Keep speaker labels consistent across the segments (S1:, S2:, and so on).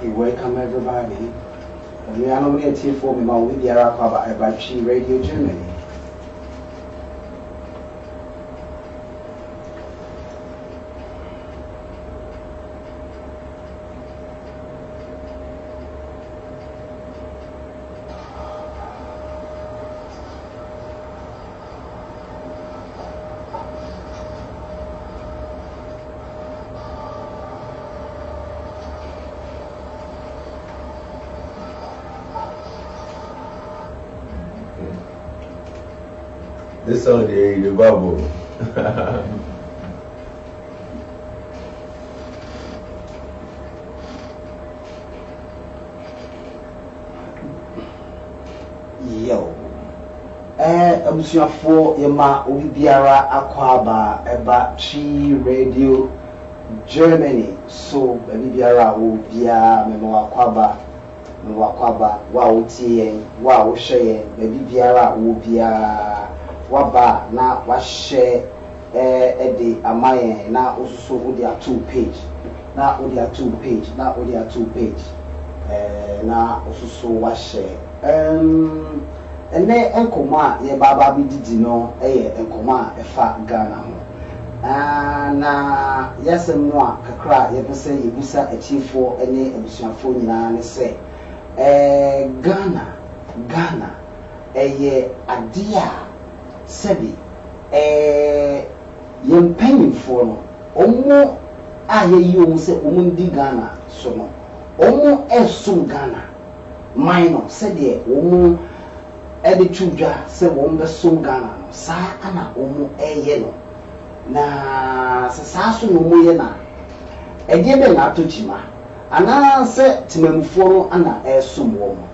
S1: Okay, welcome everybody. We are nominated here for me with the about Radio Germany.
S2: This song the Bible.
S1: Yo. For Yama Ubiara Aquaba Eba Chi Radio Germany. So Biara Ubia Memo Aquaba Wow Tie Wow Shea Baby Biara Ubia Waba na washe the amaye na also odia 2 page na odia 2 page na odia 2 page na also washe ene enkoma ye baba bi didi no enkoma efa Ghana ho na yesem no kakra ye pese yebusa achifo ene abusuafo nyina ne se Ghana eye adia Sebi yempanyimfo no omo ayeyi omo se omo ndi Ghana so no omo esum Ghana minor se de omo ede twudwa se omo besum Ghana no sa ana omo eye no na se sa so no omo ye na ede be na atochima ana se timamfo no ana esum omo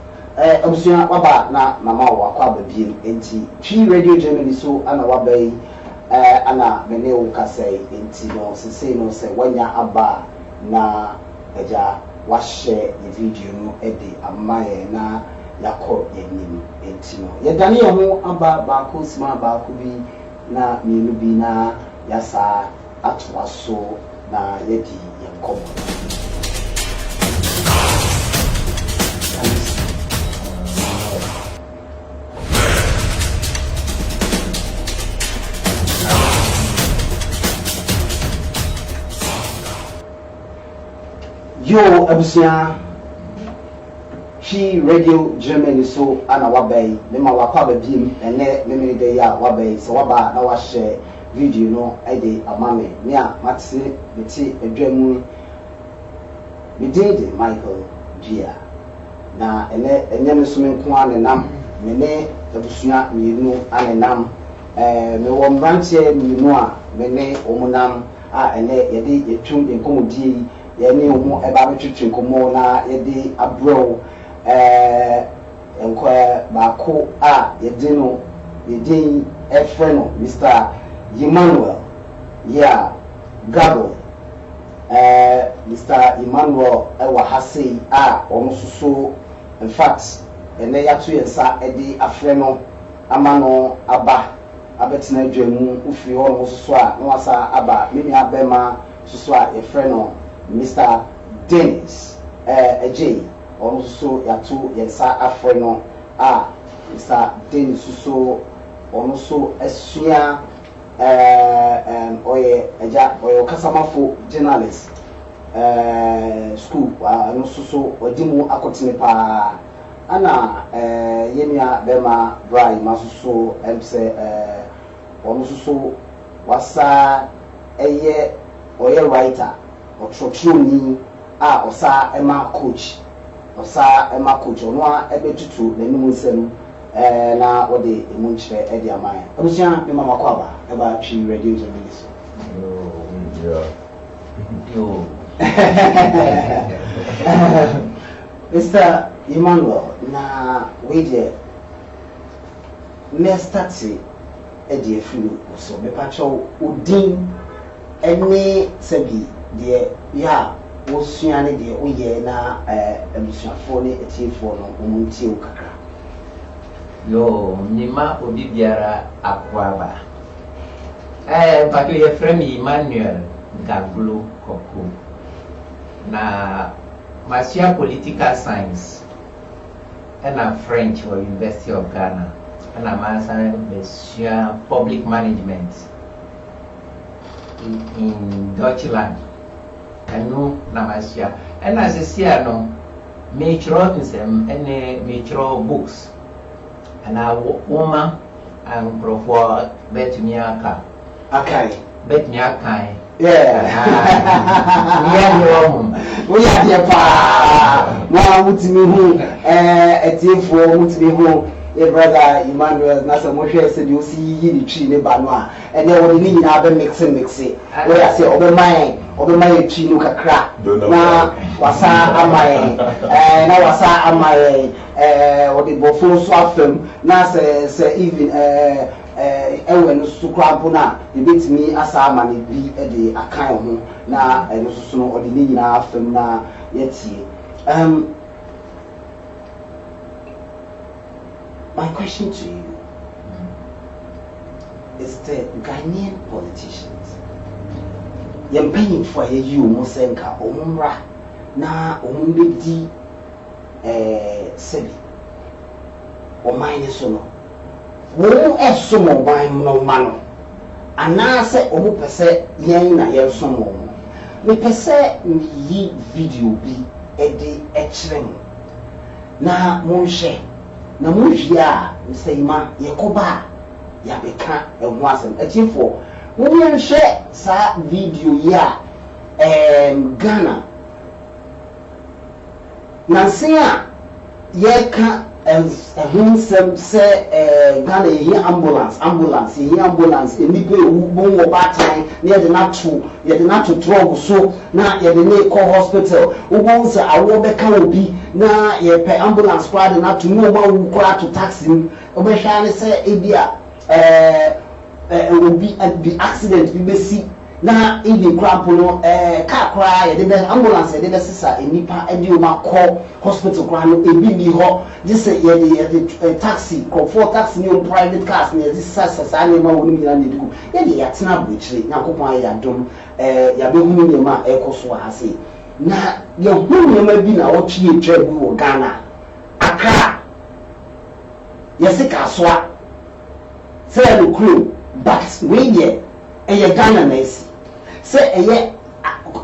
S1: Obusua waba na mama wa kwa babiem enti Chi Radio Germany so ana wabai ana mene wo kasai enti no sese no se wanya aba na eja wa share the video no ede amaye na yakọ yenim enti no ye dane ye ho aba ba ko sima ba ko bi na mienu bi na yasa atwa so na yedi yekom Yo abusia Chi Radio Germany so ana wabai mema wakwa babiem ene meme de ya wabai so waba na wa share video no ede amame me a matse beti adwamu me dede Michael Gia na ene enyame so menko anenam mene abusia mienu anenam me wo mbranche mienu a mene omunam a ene yede yetwum enkomodie yene omo eba betwetwe komo na yede abro enkwa baako a yede no yede efre no Mr. Emmanuel Gabo Mr. Emmanuel ewa hase a omo soso in fact ene yato yesa ede afre no amano aba abetina dwamu ufi ho no soso a no asa aba mimi abema soso a efre no Mr. Dennis AJ also yato yensa afre no Mr. Dennis so also esua oye eja oyo kasamafo journalist school no so odimu akotine pa ana yemia bema brai masuso emse so wasa eye oye writer otrotuni osa ema coach ono a ebetutu n'anim nsem na wode emu nkyere ede amaya abusia me mama kwaba eba Chi Radio Germany so
S2: Yo.
S1: Mr. Emmanuel na we dey me start ede afulu so me pacho odin ene sabi de ya wosuane de oye na abusuafo ne etiefo no omuntie ukakra
S3: Yo nima obi biara akwaba but we have friend Emmanuel Gablo Koko na masua political science and French or University of Ghana and masua public management in Deutschland. Eno na masua and as a siano major in any major books and a woman and for bet me aka
S1: Okay.
S3: bet me aka
S1: Yeah. We are here pa. Now mutimi hu etiefo mutimi hu e brother Emmanuel na so mo hwe se de osi yi ni twi ne ba no a ene wo ni nyina be mix we ya say obemaye twi no kakra na wasa amaye na wasa amaye wo de bofo so afem na se even ewe no so krampo na de betimi asa ama ne bi de akan ho na no so no ode ni nyina afem na yetie my question to you is the Ghanaian politicians. You're paying for you, Mosenka, Omra, na Omundi Sebi, or mine sono. Who is so mobile no mano? And now say, Omu Pese, Yana, yer so more. Me Pese, me video be Eddie Etchling. Na Monshe. Na mujia msema yekoba ya beka eho asem atifo wo yenhwe sa video ya Ghana na sia yeka ehumsem se Ghana yi ambulance enipe wo wo batan na yede na to drug so na yede na call hospital wo se awo beka obi na yepe ambulance squad na to no ma wo kora to taxi obehwa ne se ebia obi the accident bi besi na even crap no car cry yede be ambulance yede be sisa enipa edi o ma call hospital cry no ebi ni ho just say yede taxi comfort taxi ni private cars ni yede sasa ni ma woni nyina ni dugu yede ya tena buchire nyakopon ya dom ya be hunu ni ma ekoso ase na ye hunu ma bi na wo twie twa bi wo Ghana Accra yesi kaswa say no crew but we ye Ghana na esi say eye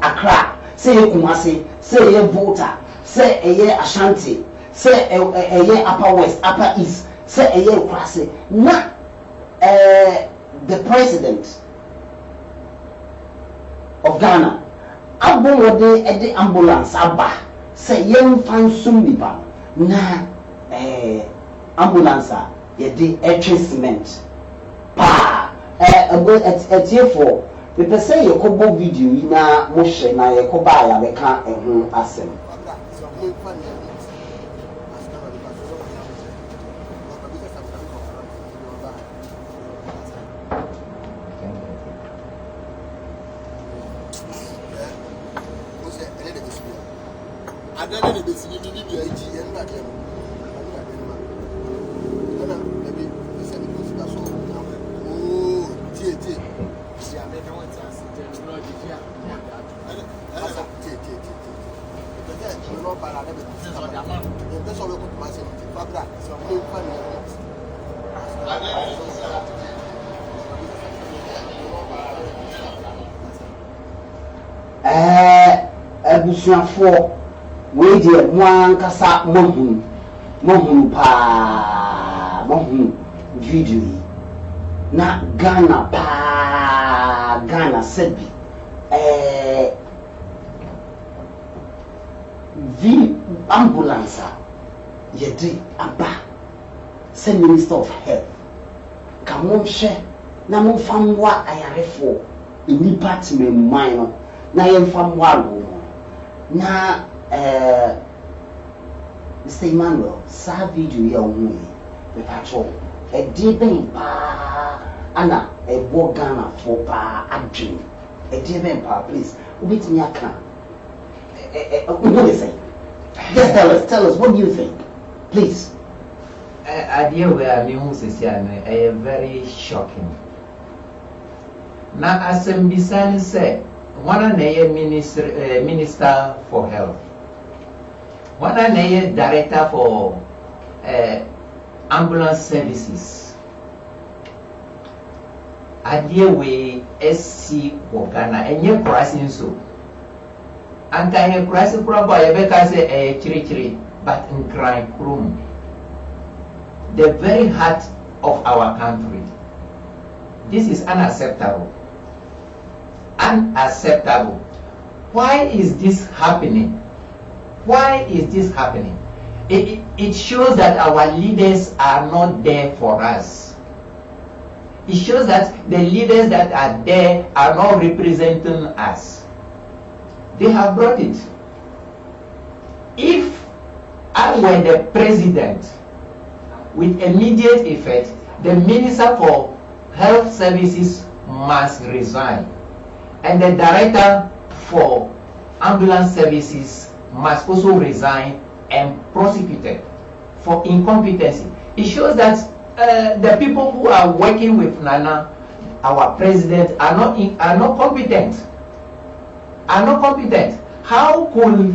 S1: Accra say Kumasi say eye Volta say eye Ashanti say eye Upper West Upper East say eye Kwase na the president of Ghana abode ede ambulance aba say yen fan sum nipa na ambulance yede etwe cement pa etiefo me pese yekobo video yi na mo hye na yekoba ya beka ehun asem abusuafo we de mo ankasa mohunu pa mohunu video yi na Ghana pa Ghana sebi vi ambulance yede aba se Minister of Health kamon hye na mo famwa ayarefo enipa time man no na yemfamwa lo na Mr. Emmanuel sa video ya onwe be patrol de ben pa ana ebo Ghana for pa adwin de ben pa please ubitimi aka what do you say? Just tell us what do you think please.
S3: Idea where me who say very shocking na asem bisan say one na minister for health One is director for ambulance services. Adeɛ wei esi wɔ Ghana ɛnyɛ kurasi nso. Anka ɛyɛ kurasi kura bɔ a yɛbɛka sɛ ɛyɛ kyirikyiri, but nkran kurom. The very heart of our country. This is unacceptable. Unacceptable. Why is this happening? Why is this happening? It shows that our leaders are not there for us. It shows that the leaders that are there are not representing us. They have brought it. If I were the president, with immediate effect, the Minister for Health Services must resign, and the Director for Ambulance Services must also resign and prosecuted for incompetency. It shows that the people who are working with Nana, our president, are not competent. Are not competent. How could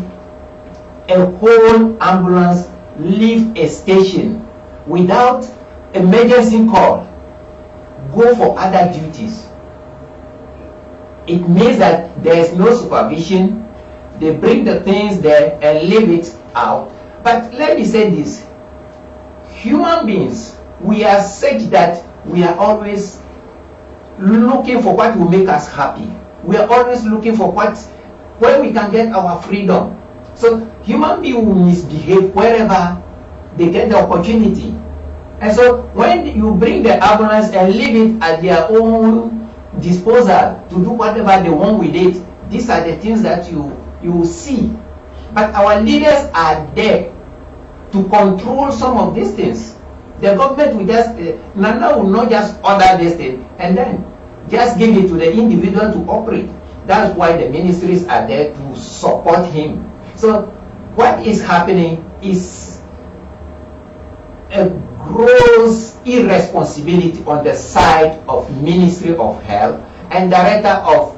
S3: a whole ambulance leave a station without emergency call, go for other duties? It means that there is no supervision. They bring the things there and leave it out. But let me say this: human beings, we are such that we are always looking for what will make us happy. We are always looking for where we can get our freedom. So human beings will misbehave wherever they get the opportunity. And so when you bring the ambulance and leave it at their own disposal to do whatever they want with it, these are the things that you will see. But our leaders are there to control some of these things. The government will just, Nana will not just order this thing and then just give it to the individual to operate. That's why the ministries are there to support him. So what is happening is a gross irresponsibility on the side of Ministry of Health and Director of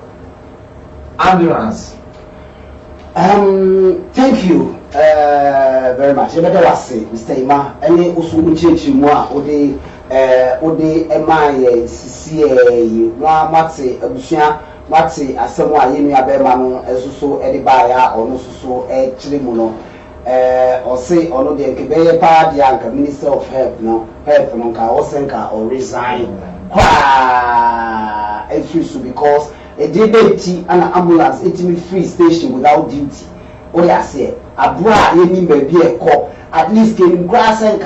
S3: Ambulance.
S1: Thank you very much. Mr. Ima, any usumunchi mwa ode emaye CCA mwate abusia mwate asemo ayenu abema no esuso edibaya ono suso chirimu no ose ono de nkebeye pa dia nka Minister of Health no nka osenka or resign kwa efisu because a debate and ambulance it free station without duty. What I say, abroad you mean baby a cop at least getting grass and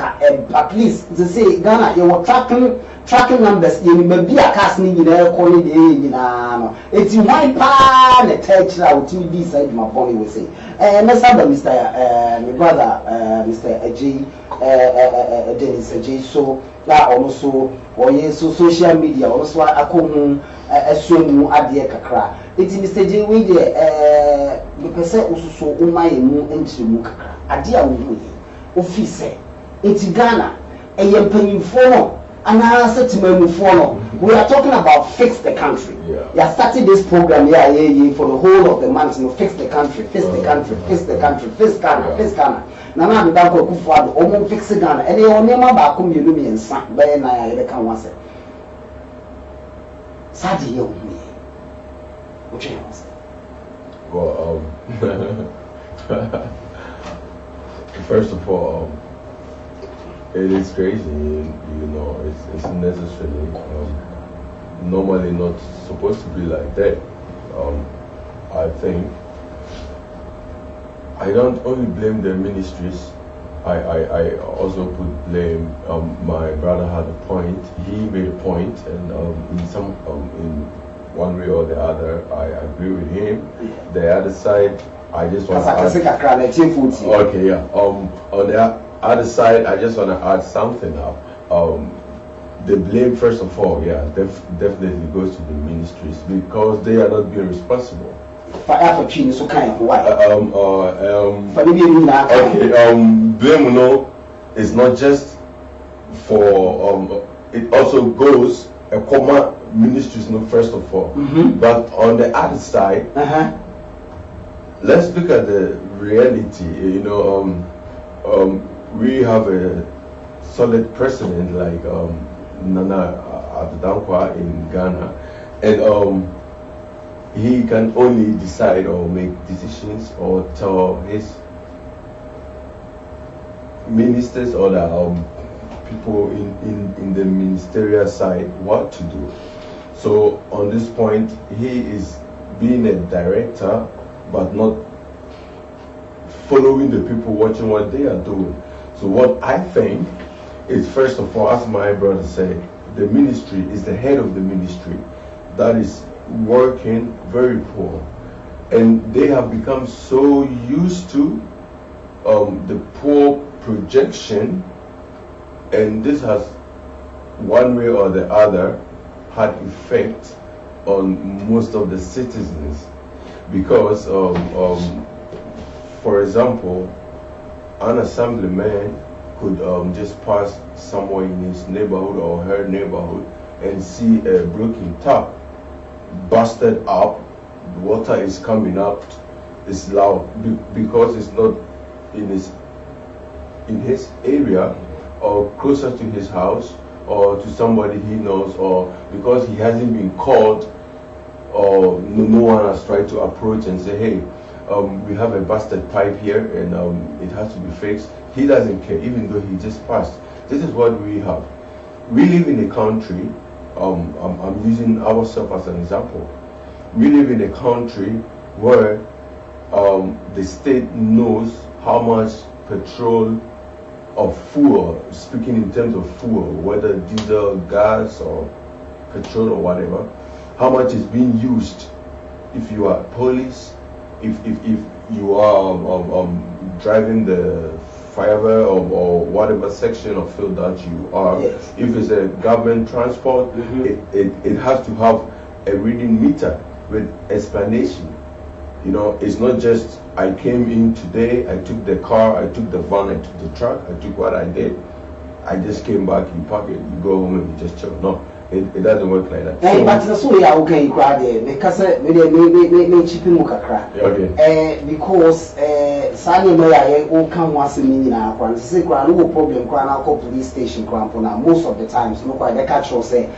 S1: at least to say Ghana you were tracking numbers you may be a casting in there calling the it's in my pan a touch out to be side my body will say Mr. My brother Mr. Ajay Dennis Ajay so that also or yes so social media also I come assume adie kakra eti Mr. J we dey me pese ususo umaye mu entri mu kakra ade a wo yi office eti Ghana empanyimfo no ana setimamufo no we are talking about fix the country. Yeah, starting this program for the whole of the month, fix the country, fix the country, fix the country, fix Ghana, fix Ghana. Nana me da ko kufuado omo fix Ghana ene o nema ba ko mienu mi ensa be na ya ye kan wase sadi ye omo ye o che wase.
S2: Well, first of all, it is crazy, you know, it's necessarily normally not supposed to be like that. I think I don't only blame the ministries. I also put blame. My brother had a point. He made a point, and in one way or the other, I agree with him. The other side, I just want to add. Okay, yeah. On the other side, I just want to add something up. The blame, first of all, yeah, definitely goes to the ministries because they are not being responsible.
S1: Okay,
S2: blame no is not just for it also goes a common ministries no first of all. But on the other side, let's look at the reality. We have a solid president like Nana Addankwa in Ghana, and he can only decide or make decisions or tell his ministers or the people in the ministerial side what to do. So on this point, he is being a director, but not following the people, watching what they are doing. So what I think is, first of all, as my brother said, the ministry is the head of the ministry that is working very poor, and they have become so used to the poor projection, and this has one way or the other had effect on most of the citizens, because for example, an assemblyman could just pass somewhere in his neighborhood or her neighborhood and see a broken tap, busted up, water is coming up, it's loud because it's not in his area or closer to his house or to somebody he knows, or because he hasn't been called, or no one has tried to approach and say, hey, we have a busted pipe here and it has to be fixed. He doesn't care, even though he just passed. This is what we have. We live in a country, I'm using ourselves as an example. We live in a country where the state knows how much petrol or fuel, speaking in terms of fuel, whether diesel, gas, or petrol or whatever, how much is being used. If you are police, if you are driving the fiber or whatever section of field that you are,
S1: yes.
S2: If it's a government transport, it has to have a reading meter with explanation. It's not just I came in today, I took the car, I took the van, I took the truck, I took what I did, I just came back, you park it, you go home and you just chill. No, it doesn't work like that.
S1: But that's so yeah, okay, because me chipping mukakra.
S2: Okay.
S1: Because Sani Maya all come once a minute now. Kwan say kwan no problem kwan na call police station kwan na most of the times no quite the catch or say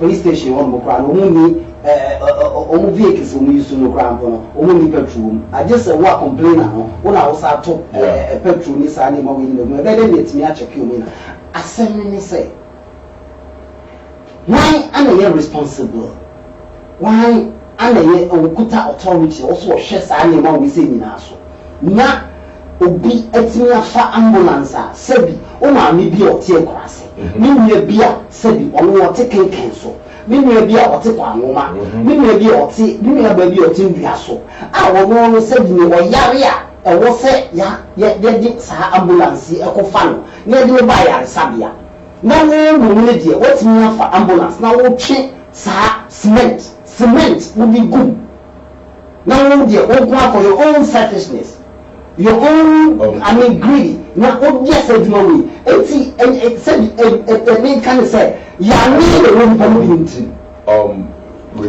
S1: police station on mo kwan no ni omu vehicles omu use no kwan no omu ni petrol. I just say what complain now. Una also top petrol ni Sani ma we ni no. Be dey let me check you me na. Asem ni say why am I responsible? Why am I okuta authority also share saa name we say nyina so? Na obi etimi afa ambulance a sebi o ma me bi o tie kwase. Me nua bi a sebi ono o te kenken so. Me nua bi a o te kwanoma. Me nua bi o te, me nua ba bi o te ndua so. A wo no sebi ni o yare a e wo se ya di saa ambulance e ko fa no. Na di ba yare sabia. Na wo mu ne de what me afa ambulance na wo twe sa cement will be good. Now wo de wo go for your own selfishness, your own greedy. Na obvious adwuma we enti said me can say ya me the one permitting I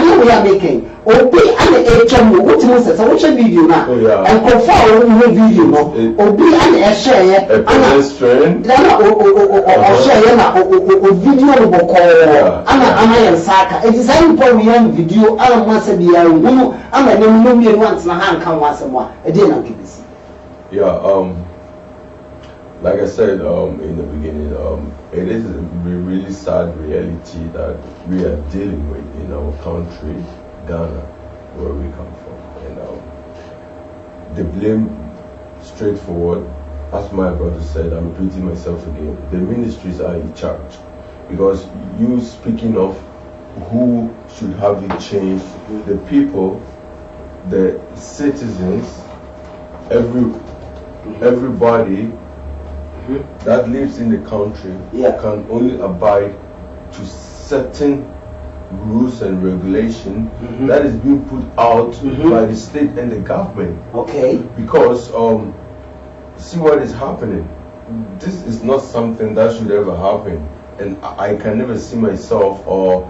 S1: know we are making obi and HM what you say so watch video na and confirm we video no obi and share
S2: a pedestrian
S1: na o share na o video no boko ana yan saka e design for we am video ana ma se bia ngunu ana nem no mi want na han kan wasem a e dey na kibisi.
S2: Like I said in the beginning, it is a really sad reality that we are dealing with in our country, Ghana, where we come from. And the blame, straightforward, as my brother said, I'm repeating myself again, the ministries are in charge. Because you speaking of who should have it changed, the people, the citizens, everybody that lives in the country can only abide to certain rules and regulation that is being put out by the state and the government.
S1: Okay.
S2: Because see what is happening. This is not something that should ever happen, and I can never see myself or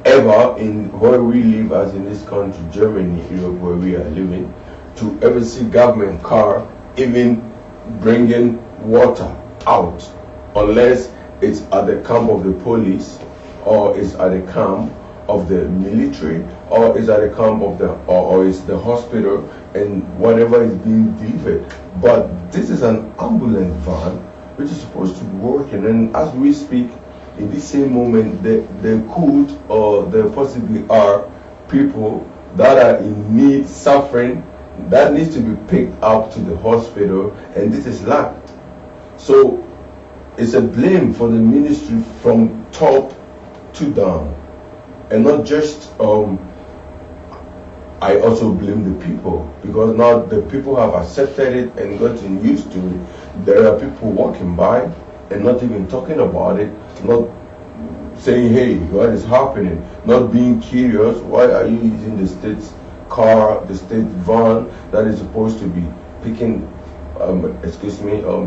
S2: ever in where we live as in this country, Germany, Europe, where we are living, to ever see government car even bringing water out, unless it's at the camp of the police, or it's at the camp of the military, or it's at the camp of the, or it's the hospital, and whatever is being delivered. But this is an ambulance van which is supposed to be working, and as we speak, in this same moment, there could, or there possibly are people that are in need, suffering, that needs to be picked up to the hospital, and this is lacked. So it's a blame for the ministry from top to down, and not just I also blame the people, because now the people have accepted it and gotten used to it. There are people walking by and not even talking about it, not saying, hey, what is happening, not being curious. Why are you using the state's car, the state van that is supposed to be picking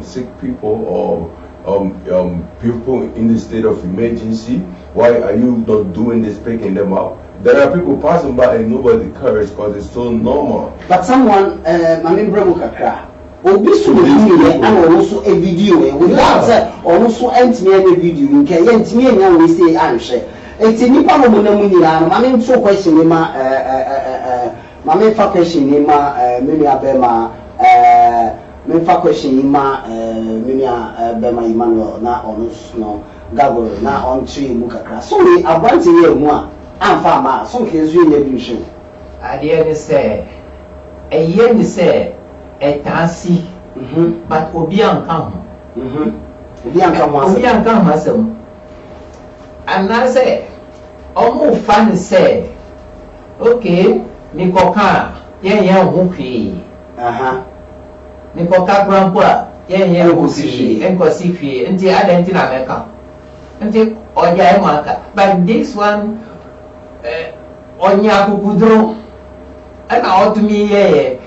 S2: sick people or people in the state of emergency? Why are you not doing this, picking them up? There are people passing by and nobody cares because it's so normal.
S1: But someone, I mean, Kakra, obi so video and also a video without also entimi a video nke ye ntimi enya we say anhwe enti nipa no mo na mu nyina no ma me nso question ni ma ma me fa question ni ma me nua be ma me fa question ni ma me nua be ma Emmanuel na ono no Gabor na on tree mu kakra so we abante ye mu a amfa ma so nke zu ye bi nhwe
S3: ade ni say eye ni say etasi but obi anka ho obi anka ho asem ana say omo fa ni say okay mi koka ye ho hwe mi koka grampo a ye ho hwe enkosi hwe nti adenti na meka nti oja e maka but this one onya kukudro ana otumi ye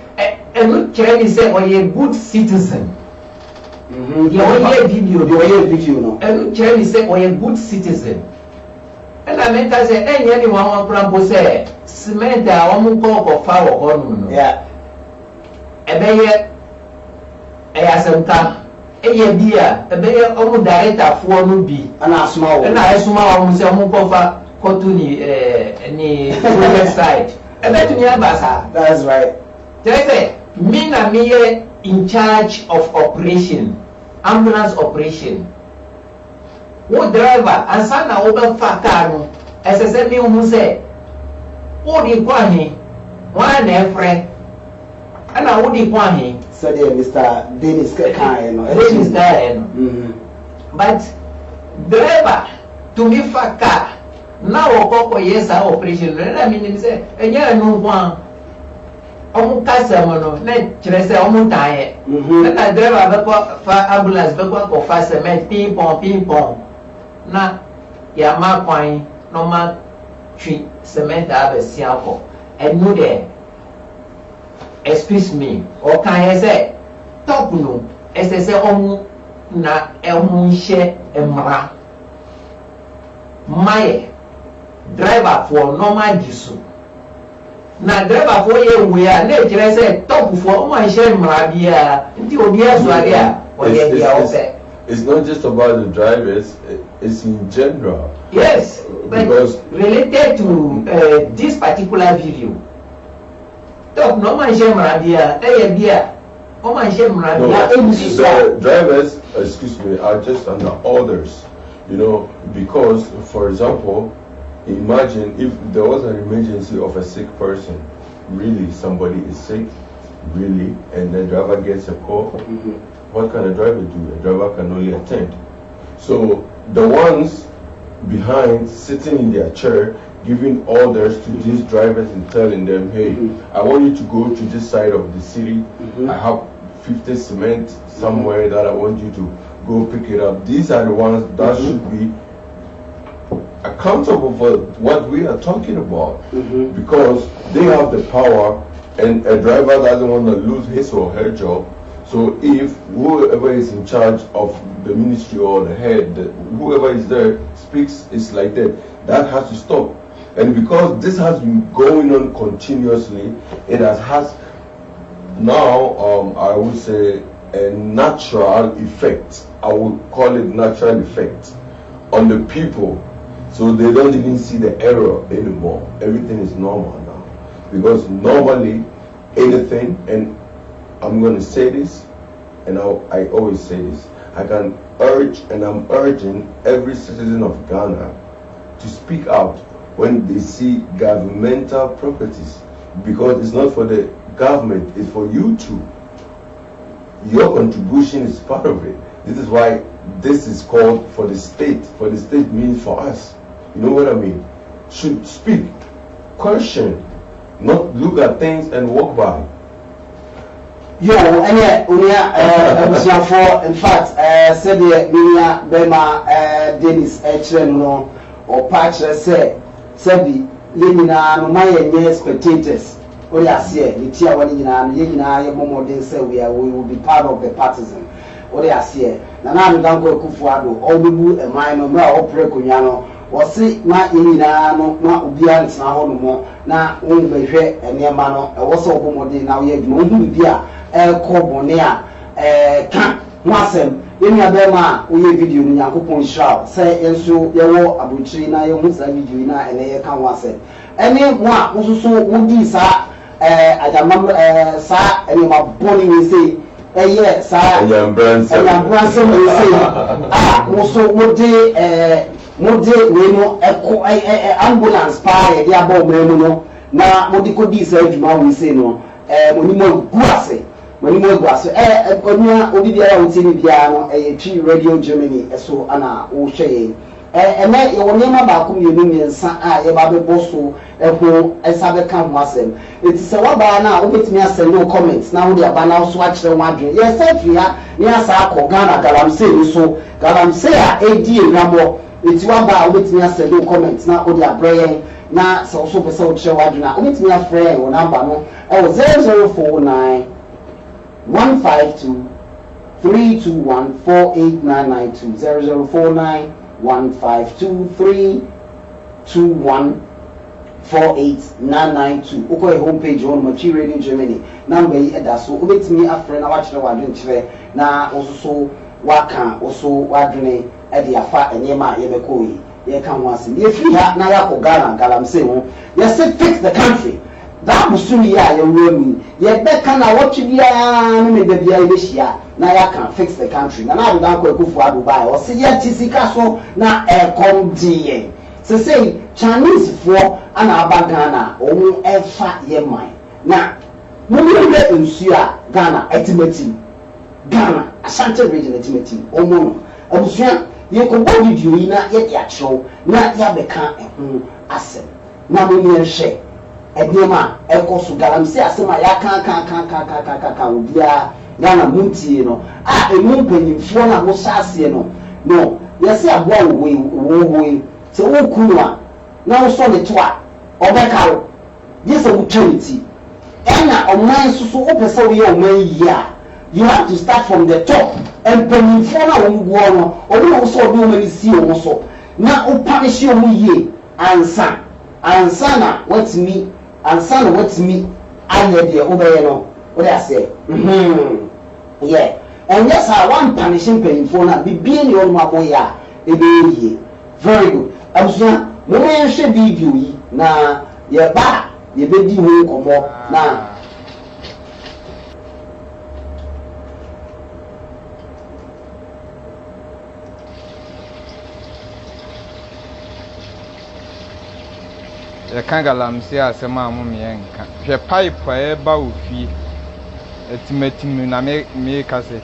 S3: and look, Charlie said, "Oh, you're a good citizen." Yeah, video. No. And look, Charlie said, "Oh, you're a good citizen." And I meant I said, "Hey, anyone want to say cement? I want to go for fire or no?" Yeah. A bear, a some a beer, a bear, almost director for no be. And I small, almost a mukova, cotuni, any side. And that to me, that's right. They say, me na me in charge of operation, ambulance operation. Wo driver, ansa na wo be fa car no, esese me hu say, wo di kwa he, wa na efre. Ana wo di kwa he.
S1: So there Mr. Dennis Kai no.
S3: Dennis Kai no. But driver to me fa car. Na wo kokko yes operation. Na me say, enya no kwa. Omu kasamo no na kire se omu taye na driver be ko fa ambulance be ko fa cement ping pong na ya ma kwan no ma twi cement abesia ko enu de excuse me o kan ye se top no esese omu na emu hye emra maye driver for normal disu na driver for ye we a na kire say top for o man share mrabia nti obi azuare a o ye dia o say
S2: it's not just about the drivers, it's in general.
S3: Yes, because related to this particular video top no man share mrabia ye bia o man share mrabia
S2: the drivers, excuse me, are just under orders, you know, because for example, imagine if there was an emergency of a sick person, really somebody is sick, really, and the driver gets a call. What can a driver do? A driver can only attend. So the ones behind sitting in their chair giving orders to these drivers and telling them, hey, I want you to go to this side of the city. I have 50 cement somewhere that I want you to go pick it up. These are the ones that should be accountable for what we are talking about, because they have the power, and a driver doesn't want to lose his or her job. So if whoever is in charge of the ministry or the head, whoever is there speaks, it's like that. That has to stop. And because this has been going on continuously, it has now I would say a natural effect. I would call it natural effect on the people, so they don't even see the error anymore. Everything is normal now, because normally anything, and I'm going to say this, and I always say this, I can urge, and I'm urging every citizen of Ghana to speak out when they see governmental properties, because it's not for the government, it's for you too. Your contribution is part of it. This is why this is called for the state. For the state means for us. You know what I mean? Should speak, question, not look at things and walk by.
S1: Yo, and yet, for in fact, said the Minia Bema Dennis Echelon or Patcher said the Limina, my spectators. What I say, the Tia Wanina, Yina, Momo, they say we will be part of the partisan. What I say, Nana Dango Kufuado, Obu, and minor, no Precuniano, or see my Inina, no Ubian Sahono, na Umbe, and Yamano, and also Homode, now yet, Mumbia, Corbonea, Camp, Massem, Yabema, we video in Yakupon Shroud, say, and so Yawo, Abutrina, Yamusa video, and they can was it. And then one also would be, sir. I remember, sir, and my body will say, yes, sir, and your grandson will say, also, what day, Reno, ambulance, pie, the above Memono, now, what they could be said, we say no, when you more grassy, when you more grassy, Obia, would see piano, a tree radio Germany, so Anna, O'Shea. And then you will never back you mean son, about the bosso, a whole as other come was him. It is a wabba now, with me as no comments. Now they are banal swatch the wandering. Yes, said we are near Sako, Ghana, Galamsey, so Galamsey, AD, Rambo. It's wabba with me as no comments. Now they are praying. Now so super so show Aduna. With me a friend or number no. Oh 0049 152 321 48992 0049 15232148992. Oko homepage on Machi Radio Germany. Number eda so obetimi afre na wachire wadwen kire na also waka also wadwene e de afa enyema yebeko yi ye kan ho ase. Ye fi ha na yakọ Ghana galamse ho. Ye say fix the country. That musumi ya ye wemi. Ye beka na watchi bia na me bia ye behia. Na ya can fix the country. Na na dan ko ekufu Dubai. O se ye tisika so na ekom die. Se say Chinese for ana aba Ghana o mu efa ye man. Na mo mi be nsu a Ghana ultimately. Ghana Ashanti region ultimately. O mo abusua ye ko bo video yi na ye dia chiro na ya beka ehun asem. Na mo mi ehwe edema ekosu galamse asema ya kan obia Ghana muntie no emu mpanyimfo na wo saase no yesi aboa wo se wo kunwa na wo so ne to a obeka wo yesi wo charity ena oman susu wo pese wo ye oman yi a you have to start from the top and mpanyimfo na wo guo no obi wo so obi wo mani si wo so na wo punish wo yi ansa na what me ansa na what me anye de obeye no what I say yeah and yes I want punishing painful na bibie ni on mabo ya ebe yi very good abusua mo yen hwe video yi na ye ba ye be di ho komo na
S4: ye kan galamse asema amu me nka hwe pipe e ba ofie etimatim na me kase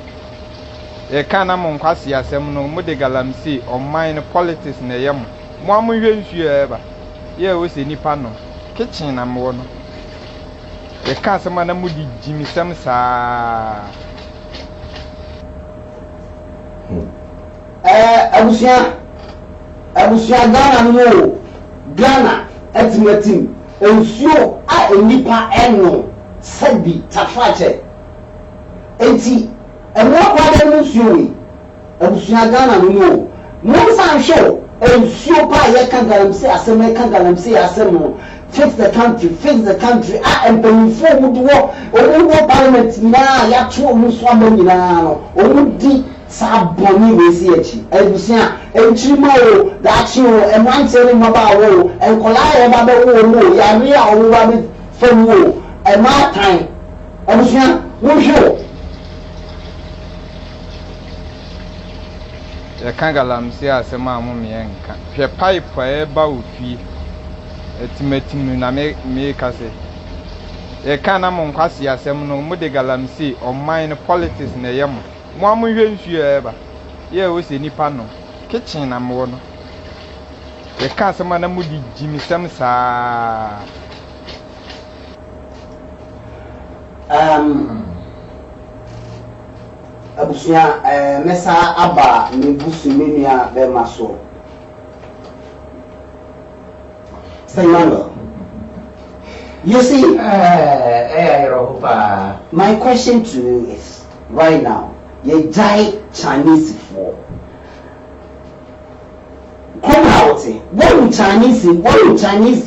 S4: ye kan na mo nkwase asem no mo de galamse online no politics na ye mo amu hwe nsu e ba ye wo se nipa no kitchen na mo no ye kan asema na mo di jimisem saa abusia Ghana etimatim ensuo a enipa eno sabi tafache enti emo kwade nsuo yi abusia Ghana no mo san show ensuo pa ye kan galamse asem
S1: fix the country. And before we do parliament now, ya two Muswam now, only Saboni we see it. And Chimo, that you and one telling about and collide about the ya real or rabbit from woe, and my time. I'm sure.
S4: Ya kanga lamsi asema amu mienka. Hwe pipe eba ufi. Etimetim na me kase. Ya kana mo nkwasi asem no mu de galamsi online politics na yem. Mo amu hwe nsu eba. Ye wo se nipa no. Kitchen na mo no. Ya ka asema na mu di jimisem saa.
S1: Abusia mesa aba mebusu menua be maso say Emmanuel, you see my question to you is right now you die Chinese for come out what Chinese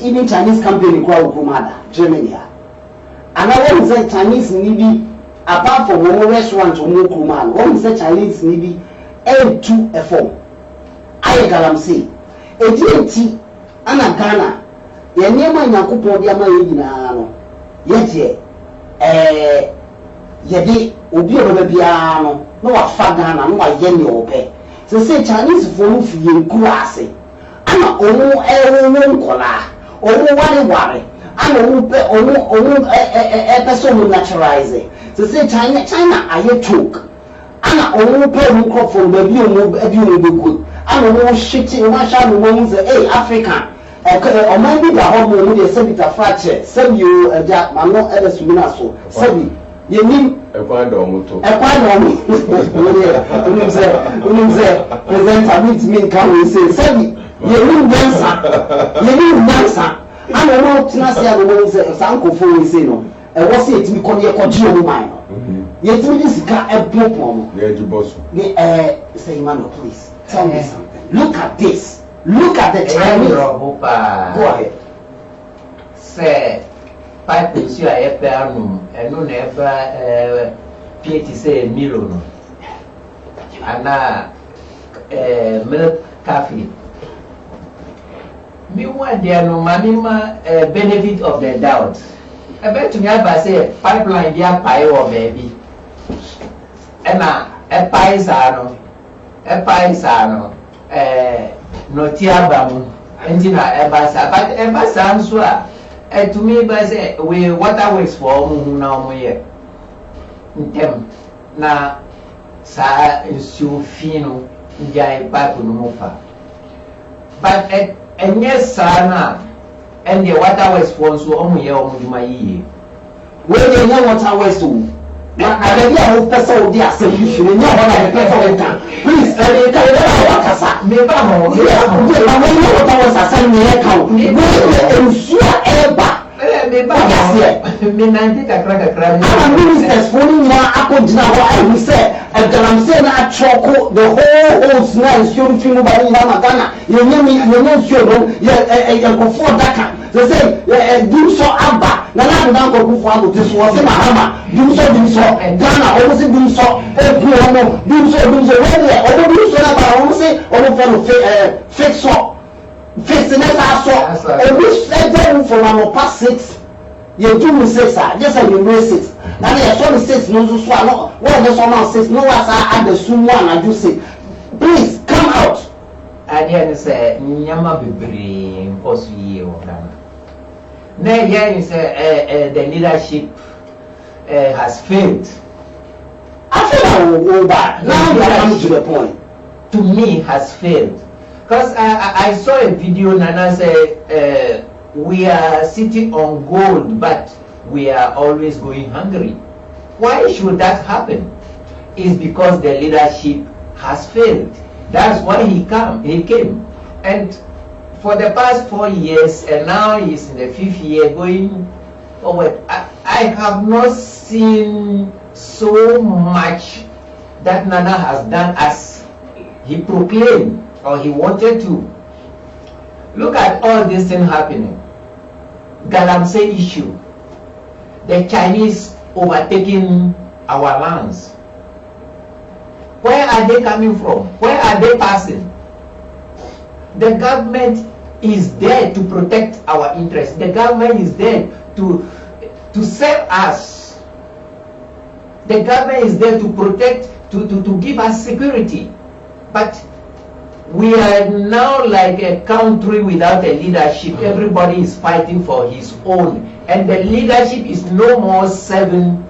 S1: even Chinese company called Kumada Germany and I want to say Chinese maybe apart from one restaurant or more Kuman, one is Chinese maybe L2 a form. I galamsi. A DNT Anna Ghana. Your name and Yakupo Diama Yinano. Yet ye Yedi Ubi of the piano, no a fagana, no a yenny ope. So say Chinese phone for you grassy. Anna Omo L1 Kola, Omo Worry. I'm a person naturalizing. So say China I took. I'm a crop from the view good. I'm a shitty one shall say, hey, African. Or maybe the whole moon is a fracture. Send you a jack, I'm not ever swimming so. Send you mean
S2: a quite almost.
S1: A quite almost. Present a meet me come and say, send you mean dancer. You mean dancer. I don't know Tinasia the uncle for say no. And what's it to be called your conjugal mind? Yet this guy a problem. Say Emmanuel, please tell me something. Look at this. Look at the Chinese. Go ahead.
S3: Say pipe is your epeanum and no never Piety say Milo and milk coffee. Meanwhile, there no manima benefit of the doubt. I bet to me I say pipeline dear pie or baby. And a paisano, no tiabamu, and Tina Ebasa, but Ebasa swear. And to me, by say, we waterways for now, we them na sa insu fino, jai papu no but and yes, Sana, and the waterways for so only my year.
S1: Where they know waterways to. I don't know person their solution. You know what I can. Please, I can't work as a member. What was a sign me account. Ministers phoning my apple now. I will say, and then I'm saying I choco the whole snare. You feel by Ghana. You know me, you know, you go for that. They say, do so abba. Nana don't go for this was in my hammer. Do so, Ghana always do so. Do so, do so. I say, over fix up. Fix the next ass. And we said them from our past 6. You do me 6, just as you know 6. Now they saw the 6, no, so swallow. What the summer 6, no, as I add the soon one, I do say, please come out.
S3: I didn't say, Nyama be brain, possibly or Ghana. Now, here you say the leadership has failed.
S1: I feel I will go back. Now you are coming to the point.
S3: To me, has failed. Because I saw a video, Nana say, we are sitting on gold, but we are always going hungry. Why should that happen? It's because the leadership has failed. That's why he came. And for the past 4 years, and now he's in the 5th year going forward, I have not seen so much that Nana has done as he proclaimed or he wanted to. Look at all this thing happening. Galamsey issue, the Chinese overtaking our lands. Where are they coming from? Where are they passing? The government is there to protect our interests. The government is there to serve us. The government is there to protect, to give us security. But we are now like a country without a leadership. Everybody is fighting for his own. And the leadership is no more serving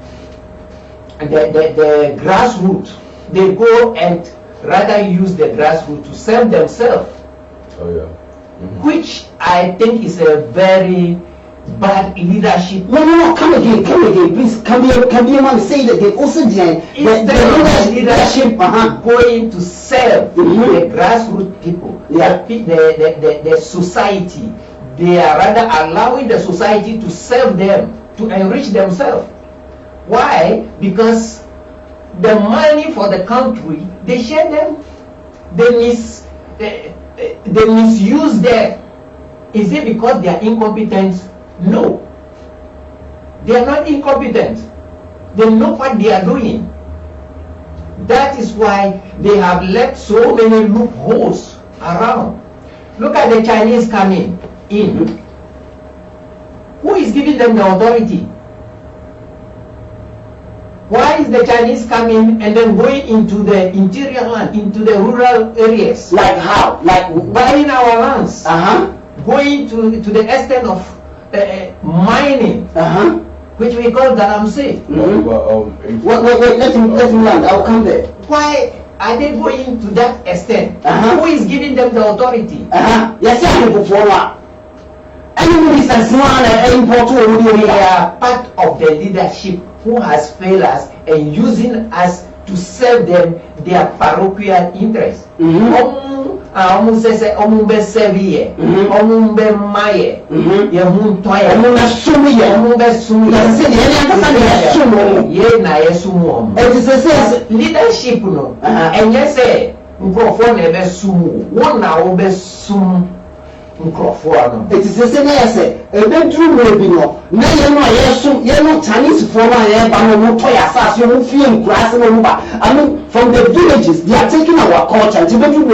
S3: the grassroots. They go and rather use the grassroots to serve themselves.
S2: Oh yeah.
S3: Which I think is a very bad leadership.
S1: No, come again, please. Can you man say that they also the leadership
S3: going to serve the grassroots people, the society. They are rather allowing the society to serve them, to enrich themselves. Why? Because the money for the country, they share them, they misuse them. Is it because they are incompetent? No. They are not incompetent. They know what they are doing. That is why they have left so many loopholes around. Look at the Chinese coming in. Who is giving them the authority? Why is the Chinese coming and then going into the interior land, into the rural areas?
S1: Like how? Like
S3: buying our lands. Going to the extent of mining, which we call Galamsey.
S1: Wait, let him land. I'll come there.
S3: Why are they going to that extent? Who is giving them the authority?
S1: Yes,
S3: they are part of the leadership who has failed us and using us to serve them their parochial interests. Leadership no and yes say microphone ebe sumu one na obe sum microphone.
S1: It is the same as a bedroom maybe no. Now you know you're not Chinese for my no toya fast, you feel grass and over. I mean from the villages they are taking our culture and bedroom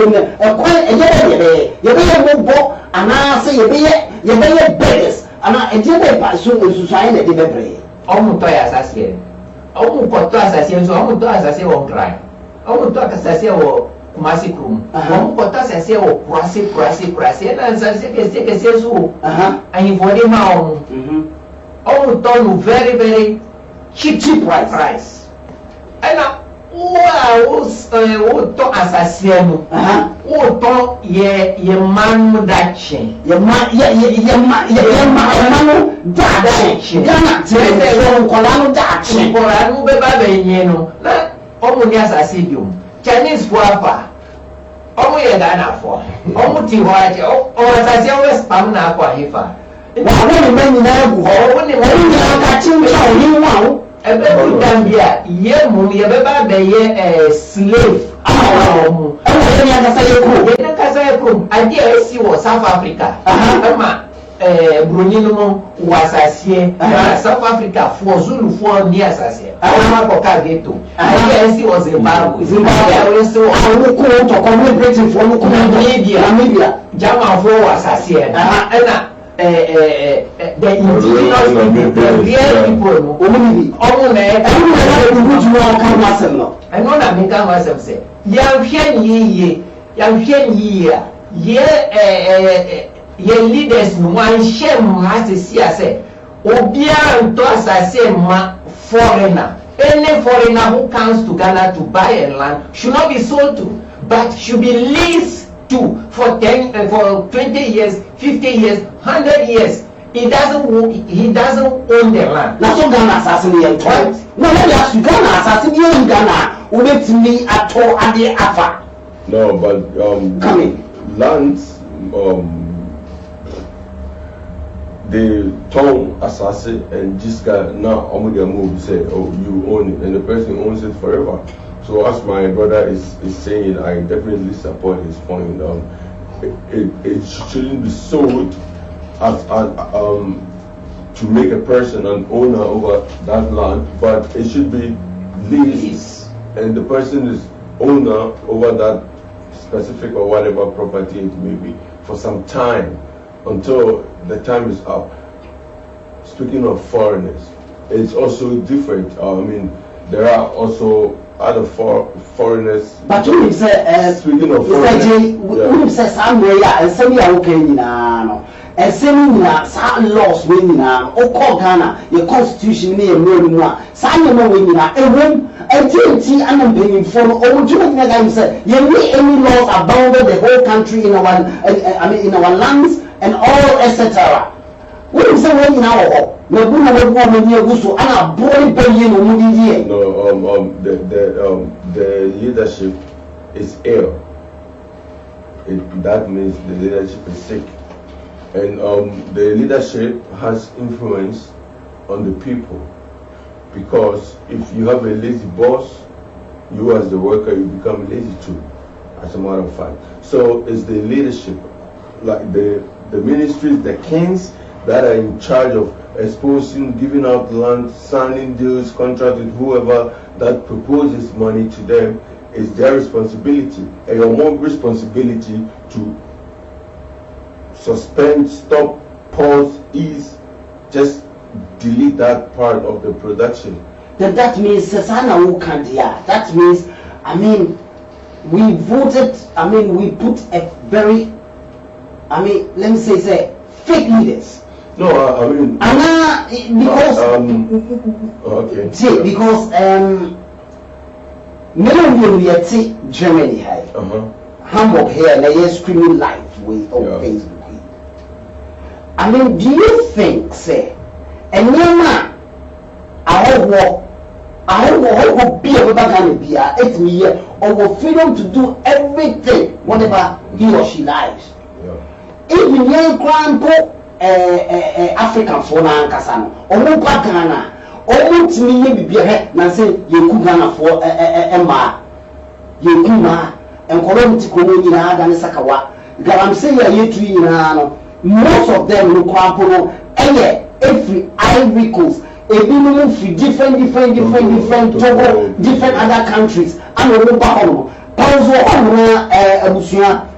S1: quite a you bo and I say you beggars and I did society the bebre.
S3: Toya assassin. Koto assassin so to assassin won cry. To assassin wo Kumasi Krum. Koto assassin wo kurase na assassin kese so. And for them now turn very very cheap price. And who to assassin who to ye man dachi ye man dachi Ghana tell kolanu dachi kolanu be ba be yenu na omu ni assassin biom Chinese for afa omu ye Ghana for omu ti ho aje o assassin we spam na akwa hifa
S1: wa woni mani na egu ho woni ka chincha oni wa
S3: ebe bu Gambia ye mu ye be ba be ye slave amu ye kasa ye krum ade a esi wo South Africa ama broni no wasasie South Africa for Zulu for ni asasie ama ko ka geto ade a esi wo Zimbabwe we so awu ko to community for no Namibia jama for wasasie na the indigenous people, the real people, I know that make myself say, ye leaders no one shame has to see us say, Obia to us I say foreigner. Any foreigner who comes to Ghana to buy a land should not be sold to, but should be leased to for 20 years, 50 years, 100 years. He doesn't own the land.
S1: That's what Ghana assassin here. No, let me ask you, Ghana assassin here in Ghana, who let me at all at the Alpha.
S2: No, but lands the town assassin and this guy now move say, oh, you own it, and the person owns it forever. So as my brother is saying, I definitely support his point. It shouldn't be sold as to make a person an owner over that land, but it should be leased, and the person is owner over that specific or whatever property it may be for some time until the time is up. Speaking of foreigners, it's also different. I mean, there are also other foreigners.
S1: But you say,
S2: speaking of foreigners,
S1: you say somewhere, and some are okay, and sending some laws winning or Ghana, your constitution may know sign no winning a room, and TNT and paying for or do you say, you need any laws abounded the whole country in our lands and all, etc. What is the way now? No,
S2: the leadership is ill. That means the leadership is sick. And the leadership has influence on the people, because if you have a lazy boss, you as the worker, you become lazy too, as a matter of fact. So it's the leadership, like the ministries, the kings that are in charge of exposing, giving out land, signing deals, contracts with whoever that proposes money to them. Is their responsibility, and your more responsibility to suspend, stop, pause, ease, just delete that part of the production.
S1: Then that means that means, I mean, we voted, I mean, we put a very, I mean, let me say fake leaders.
S2: No, I mean,
S1: because
S2: okay.
S1: See, because many of you are Germany high, Hamburg here, and they are streaming live with on Facebook. I mean, do you think, say, and now I hope be a back be 8 million or freedom to do everything, whatever he or she likes. Even young grandpa African for Nankasano, or no Ghana, or to me be a and say, you could Ghana for Emma, you kuma, and Colombo Comuna than Sakawa. I'm saying, most of them look every Ivory Coast, a minimum for different Togo, different other countries. I'm a little bit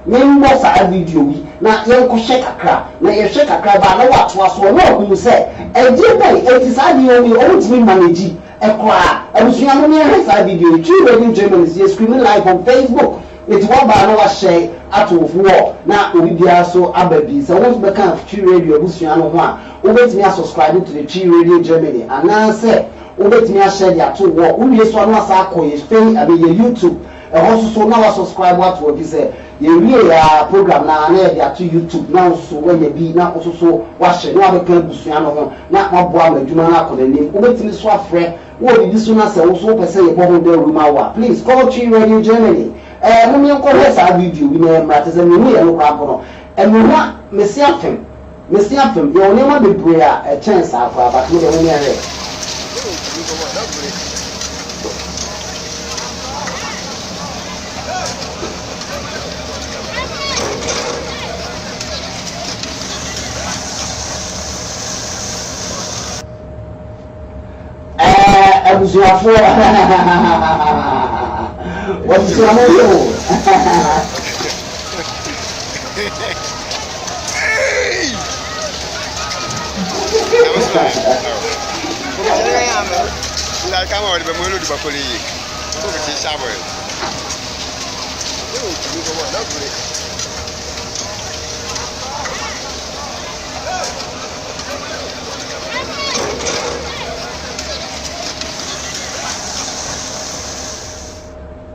S1: members are video na yanko shake akra na ye shake akra ba na watwa so no who say e dey by it is adi only ultimate manage e kwa abusua no me say video you radio Germany is screaming live on Facebook. It wa ba na wa share atofo na obi bia so ababi so won be kan Tree Radio abusua no ho a obetimi subscribe to the Tree Radio Germany and now say obetimi share the ato wo uwie so no asa akoye fe abi YouTube. Also, now subscribe what we say. You really program now to YouTube now. So when you be now also watch it. Now the club Busiano, not my boy, do not call the name. Wait in swap friend. What did this one say? Also, per se, please call Tree Radio Germany. When you call us, our video, we know matters and we know no and we want Messiah film. Your name will be prayer a chance after, but we don't hear it. What's your name?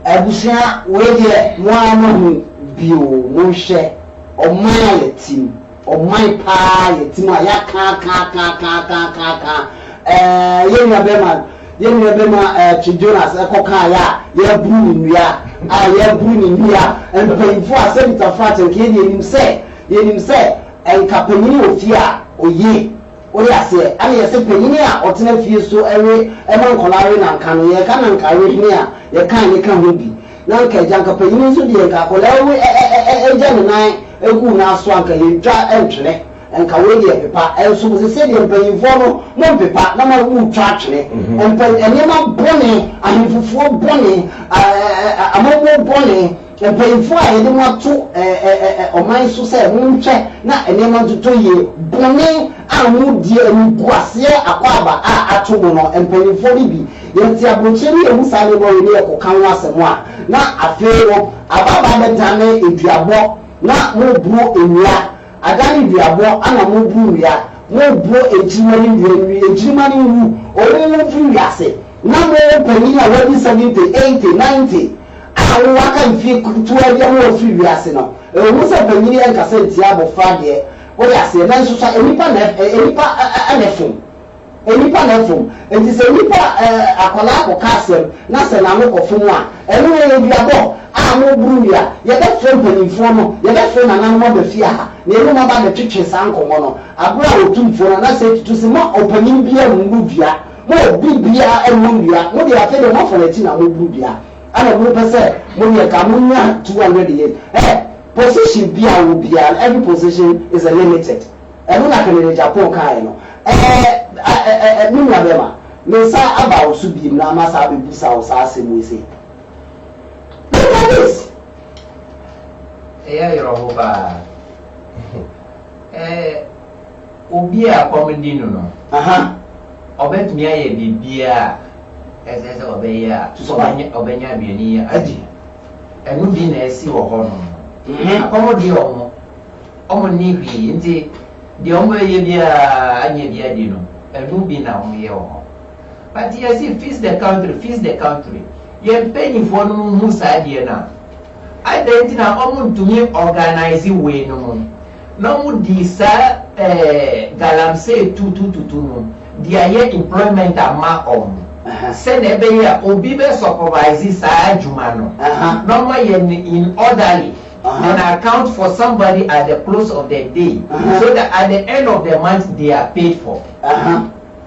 S1: Abusia wege mwana bio monshe o my team o my pa team ya ka yenya bema Jonas ekoka ya bru nwia ya bru nwia empayinfo asebita frat nke yenim se enkapanyi ofia oye ori ase ani yese panyi a otena fie so ewe emankolare na nka no ye ka na nka we ni a ye kan ye kan hobi na nka janka panyi so de nka kola we eja ne nan egu na so anka ye twa entwene enka we de pepa enso mo se de mpanyimfo no mo pepa na ma mu twa atwene enema bone ahemfufuo bone amamo bone mpanyimfo a yede mo ato oman so se mo ntwe na enema tuto ye bone a mu die nguase akwaba a ato mo no mpanyimfo ni bi yenti abroche ni ehu sa le mo ni ekokan ho asemo a na afeero ababa betane eduabo na mo buru enua adani duabo ana mo buru ya mo buru ejimani nwi ejimani wu owo fu yase na mo panyi a wadi 70 80 90 awo waka mfie kutuwa bia mo fu yase no ewu se panyi en kase ntia abofa de o yase na nso so enipa anefum enipa nefum enti se enipa akola akoka asem na se na mo kofum a enu ye duabo mo buru ya ye da frem panimfo no ye da frem nanan mo ba fia ha na enu ma ba da twetwe sankomo no abura otumfo na se tutusi mo opanim bia mu dua mo bibia emu dua mo de afi de mo fonati na mo buru dua ana mo pese mo ye ka mo nya 200 yen position bia wo bia every position is a limited enu na kene Japan kai no mi na bema me sa aba osu bi na ma sa be busa o sa asemu ise. Yes.
S3: Yoruba. Obi a comedy no. Obetumi aye bibia ese obeya obenya biani adi. Enu bi na esi wo ho no. Comedy omo ni hwi nti de omo ye bia anya bia di no. Enu bi na omo ye ho. But you see feast the country. Ye pennyfo no mu saadie na identina omutumi organize we no no mu di sa galamse tutututu no dia ye employment ama se na ebe ya obi be supervise sa adwuma no no mo ye in orderly and account for somebody at the close of the day so that at the end of the month they are paid for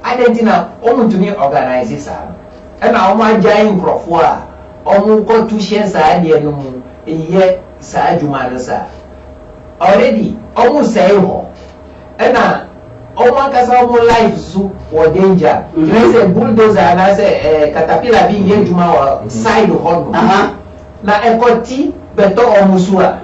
S3: identina omutumi organize sa and na omo agyan nkrofo a omo ko tu hye saa de no mu eye saa adwuma no sa already omo say ho and na omo akasa omo life so for danger there say bulldozer na say caterpillar bi ye adwuma wa side ho no na ekoti beto omo so a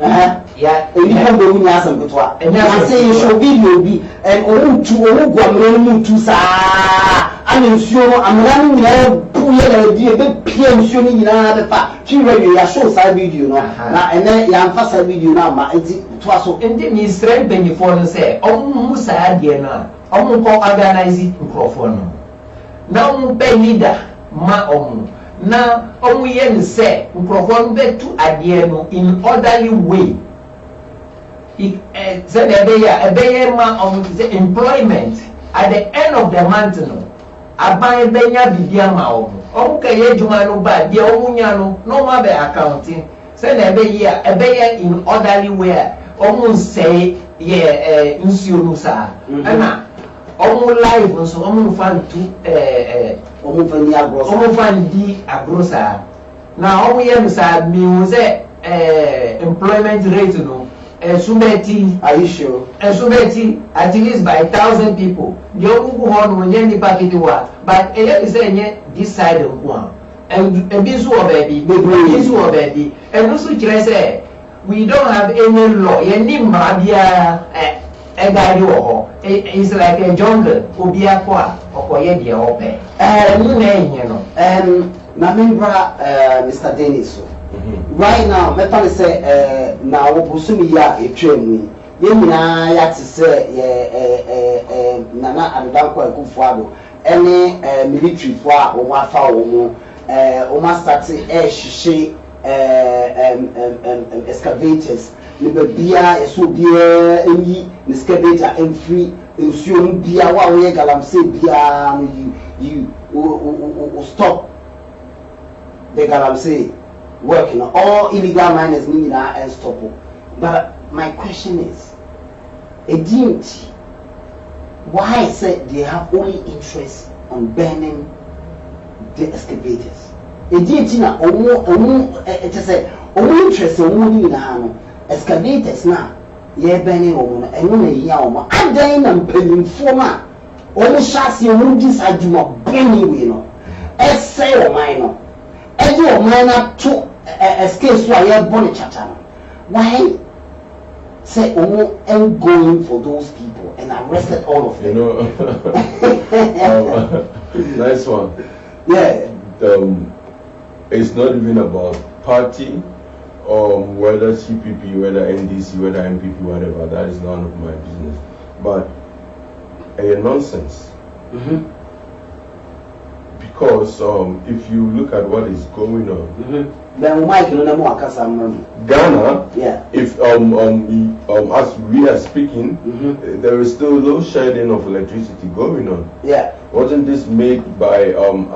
S3: ya
S1: enipa be mu nya asem betwa na say show video bi and omo gwamre mu tu saa ani nsuo no amara ni nyina puye na di ebe pie nsuo ni nyina be fa twi ya show sa video no na ene ya mfa sa video na ma enti to aso
S3: enti mi Israel benifo no say omu sa de na omu ko organize microphone no na omu be leader ma omu na omu ye ni say microphone be to ade no in orderly way say ebe ya ma omu say employment at the end of the month no aban benya bibia ma omu ka ye juma no ba dia omu nya no ma be accounting say na ebe ya in orderly way omu say ye nsuo no sa na omu live nso omu fan tu
S1: omu fan di agrosa na omu
S3: ye musa mi say employment rate no Sumeti,
S1: are you sure?
S3: Sumeti, at least by 1,000 people. The Ogu Hon, Yenny Pakitiwa, but a say this side of one. And a bisu or baby, and also say we don't have any law. Yenny Mabia, a guy or it's like a jungle, Ubia Qua, or Koyedia Ope. New name, you know.
S1: Namembra, Mr. Dennis. Right now, me pale say na obusumi ya etwemu ye nyina ya te say nana adanko ekufuado ene military fo a wo afa wo mu o ma start hihye excavators ni bia eso bia enyi ni excavator enfree ensuo bia wa wo ye galamse bia you stop the galamse working all illegal miners need and stop. But my question is, why is it they have only interest on burning the excavators? Na interest on excavators now. ye beni omo eno na ehia omo adan na mpanyimfo ma omo hyase omo di sadwuma beni we no essay o man no e do o man na to escape so aye boni chacha no why say omo and going for those people and arrested all of them.
S2: Nice one.
S1: Yeah.
S2: It's not even about party, whether CPP, whether NDC, whether MPP, whatever. That is none of my business. But nonsense. Because if you look at what is going on, Ghana,
S1: yeah.
S2: If as we are speaking, there is still load shedding of electricity going on.
S1: Yeah.
S2: Wasn't this made by an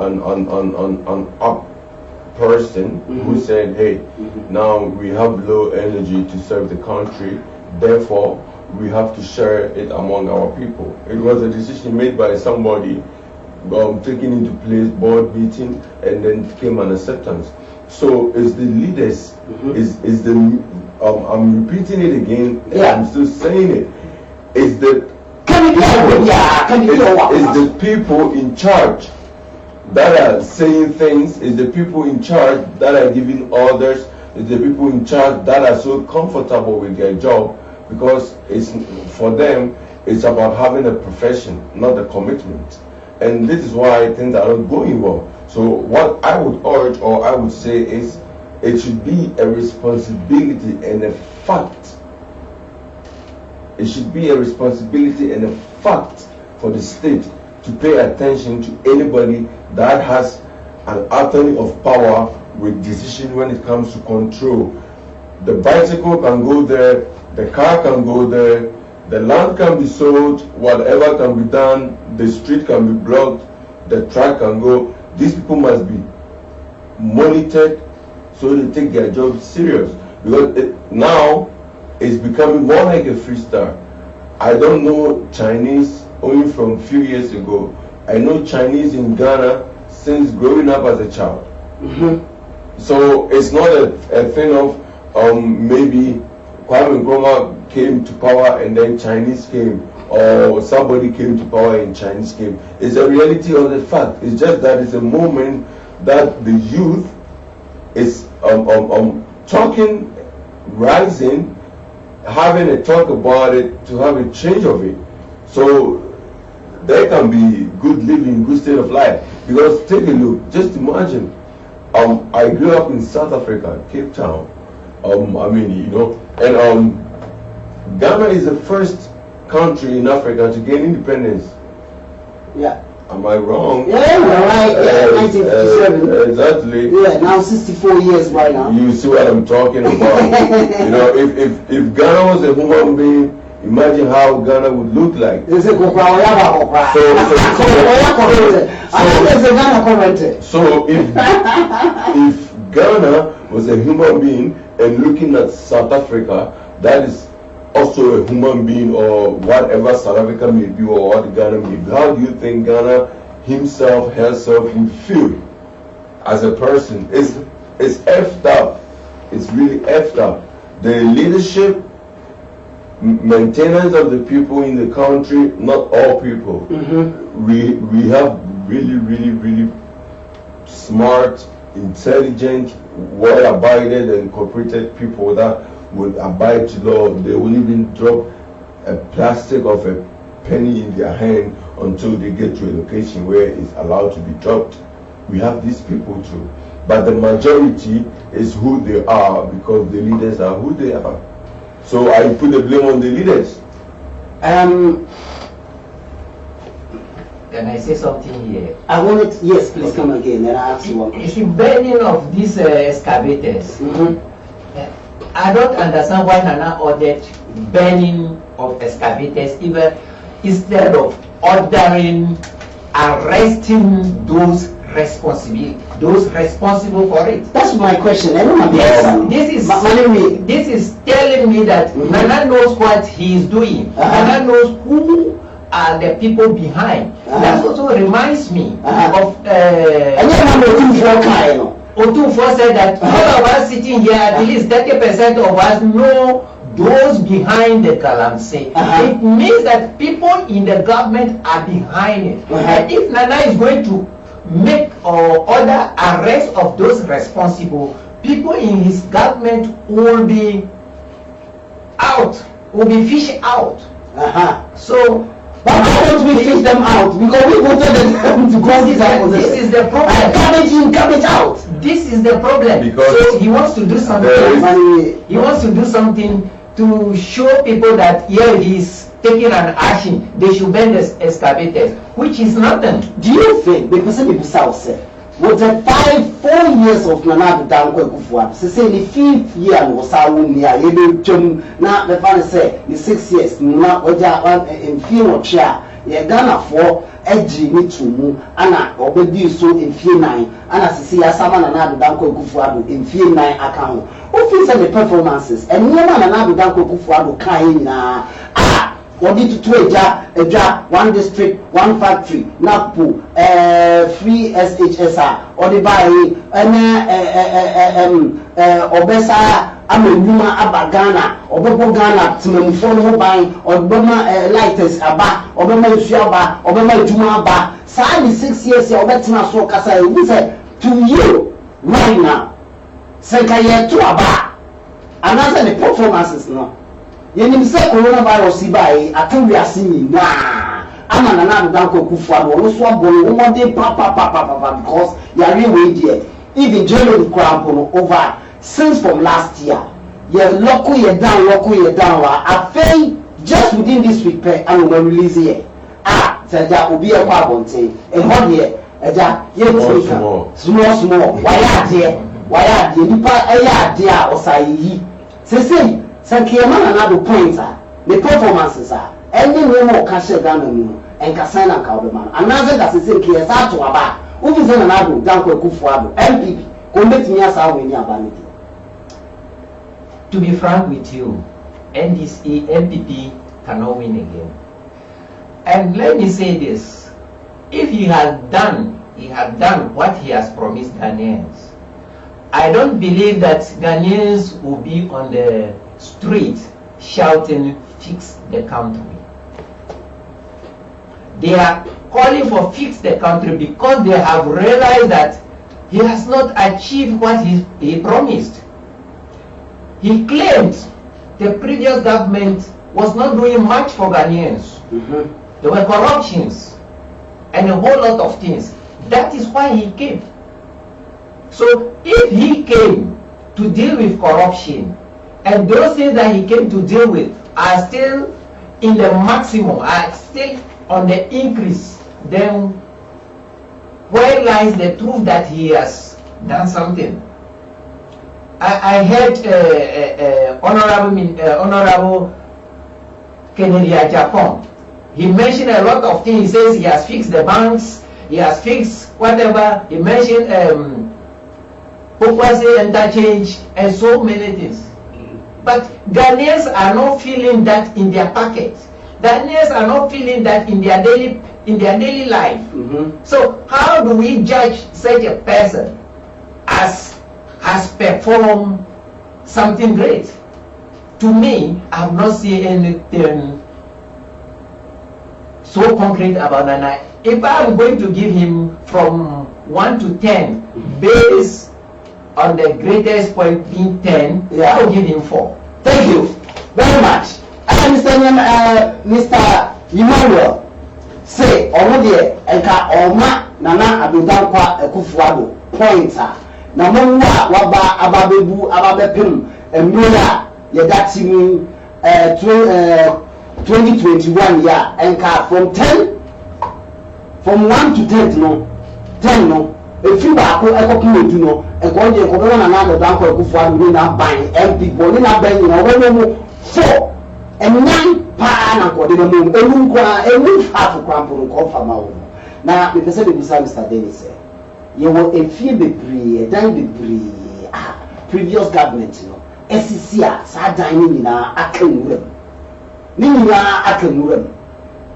S2: up person who said, hey, now we have low energy to serve the country, therefore we have to share it among our people. It was a decision made by somebody, taken into place, board meeting, and then came an acceptance. So it's the leaders, is the I'm repeating it again, and I'm still saying it. It's the it's the people in charge that are saying things, it's the people in charge that are giving orders, it's the people in charge that are so comfortable with their job, because it's for them it's about having a profession, not a commitment. And this is why things are not going well. So what I would urge, or I would say, is it should be a responsibility and a fact. It should be a responsibility and a fact for the state to pay attention to anybody that has an attorney of power with decision when it comes to control. The bicycle can go there, the car can go there, the land can be sold, whatever can be done, the street can be blocked, the track can go. These people must be monitored so they take their job serious, because now it's becoming more like a freestyle. I don't know Chinese only from a few years ago. I know Chinese in Ghana since growing up as a child. So it's not a thing of maybe Kwame Nkrumah came to power and then Chinese came, or somebody came to power and Chinese came. It's a reality of the fact. It's just that it's a moment that the youth is talking, rising, having a talk about it, to have a change of it. So there can be good living, good state of life. Because take a look, just imagine, I grew up in South Africa, Cape Town. Ghana is the first country in Africa to gain independence.
S1: Yeah.
S2: Am I wrong?
S1: Yeah, you're right. Yeah, 1957.
S2: Exactly.
S1: Yeah, now 64 years right now.
S2: You see what I'm talking about? If Ghana was a human being, imagine how Ghana would look like. So if Ghana was a human being and looking at South Africa, that is also a human being, or whatever South Africa may be, or what Ghana may be, how do you think Ghana himself, herself would feel as a person? It's effed up. It's really effed up. The leadership, maintenance of the people in the country, not all people. We have really smart, intelligent, well-abided and cooperated people that would abide to law. They won't even drop a plastic of a penny in their hand until they get to a location where it's allowed to be dropped. We have these people too. But the majority is who they are, because the leaders are who they are. So I put the blame on the leaders.
S3: Can I say something here?
S1: I wanted, yes, please come again, and I ask you one question.
S3: It's the burning of these excavators. I don't understand why Nana ordered burning of excavators, even instead of ordering arresting those responsible for it.
S1: That's my question.
S3: This is telling me that Nana knows what he is doing. Nana knows who are the people behind. That also reminds me of Otufo said that all of us sitting here, at least 30% of us know those behind the galamsey. It means that people in the government are behind it. And if Nana is going to make or order arrest of those responsible, people in his government will be out, will be fished out. So,
S1: but why don't we fish them out? Because we voted them to go
S3: this is the problem.
S1: Cabbage in, cabbage out.
S3: This is the problem.
S2: Because
S3: so he wants to do something. He wants to do something to show people that he's taking an action. They should bend the excavators, which is nothing.
S1: Do you think the person people say with the 4 years of Nana Danko Kufuor, say the 5th year was our near you do now the fan say the 6 years not in few of share ye Ghana for edgy me to move and obedi so in few 9 and as see asama Nana Danko Kufuor in few 9 account. Who feels the performances and no man Nana Danko Kufuor kind na what did to a job, 1 district, 1 factory, NAPU, free SHSR, or the buy, Obesa, Amanuma, Abagana, or Bobo Ghana, Timon buying, or Boma lighters, Aba, or Boma Shiaba, or Boma Jumaba. Sign 6 years, or Betina so Casa, we said to you right now. Second to Aba, and answer the performances no. Yenim say coronavirus by akan wiase nyina ama Nana Danko Kufuor no so abon wo de pa because yare we there even January cramp no over since from last year ye loko ye down wa afei just within this week and we release here saja obi e kwa bonten e ho de eja ye tika small why ade nipa eya ade a osayi sese Sankiyama Nana do pointer the performances are any more cash Ghana no and Kasana and Kaubman. Another that is saying Kiasa to Aba, who is an Adu, Danko Kufuor, MPP, commit me as our winning ability.
S3: To be frank with you, NDC, MPP cannot win again. And let me say this, if he had done what he has promised Ghanaians, I don't believe that Ghanaians will be on the street shouting, fix the country. They are calling for fix the country because they have realized that he has not achieved what he promised. He claimed the previous government was not doing much for Ghanaians. There were corruptions and a whole lot of things. That is why he came. So if he came to deal with corruption, and those things that he came to deal with are still in the maximum, are still on the increase, then where lies the truth that he has done something? I heard Honorable Kennedy Japan. He mentioned a lot of things. He says he has fixed the banks, he has fixed whatever. He mentioned Pokwase interchange and so many things. But Ghanaians are not feeling that in their pocket. Ghanaians are not feeling that in their daily life. So how do we judge such a person as has performed something great? To me, I have not seen anything so concrete about Nana. If I am going to give him from 1 to 10 based on the greatest point being 10, I will give him 4.
S1: Thank you very much. Mr. Emmanuel say already enka oma Nana Danko Kufuor pointer. Na mo wa ababebu ababepem emira ye dati mu 2021 year enka from 10 from 1 to 10 no 10 no if you back ekoku edu no eko je ko be Nana Danko Kufuor ni na ban MP boni na ban no we no 4 and 9 pa na ko de no enu kwa enu half kwampo ko fa ma wo na me pese be bisa Mr. Dennis you will a few bebree dan bebree previous government no SCC a sa dan ni na akanwuram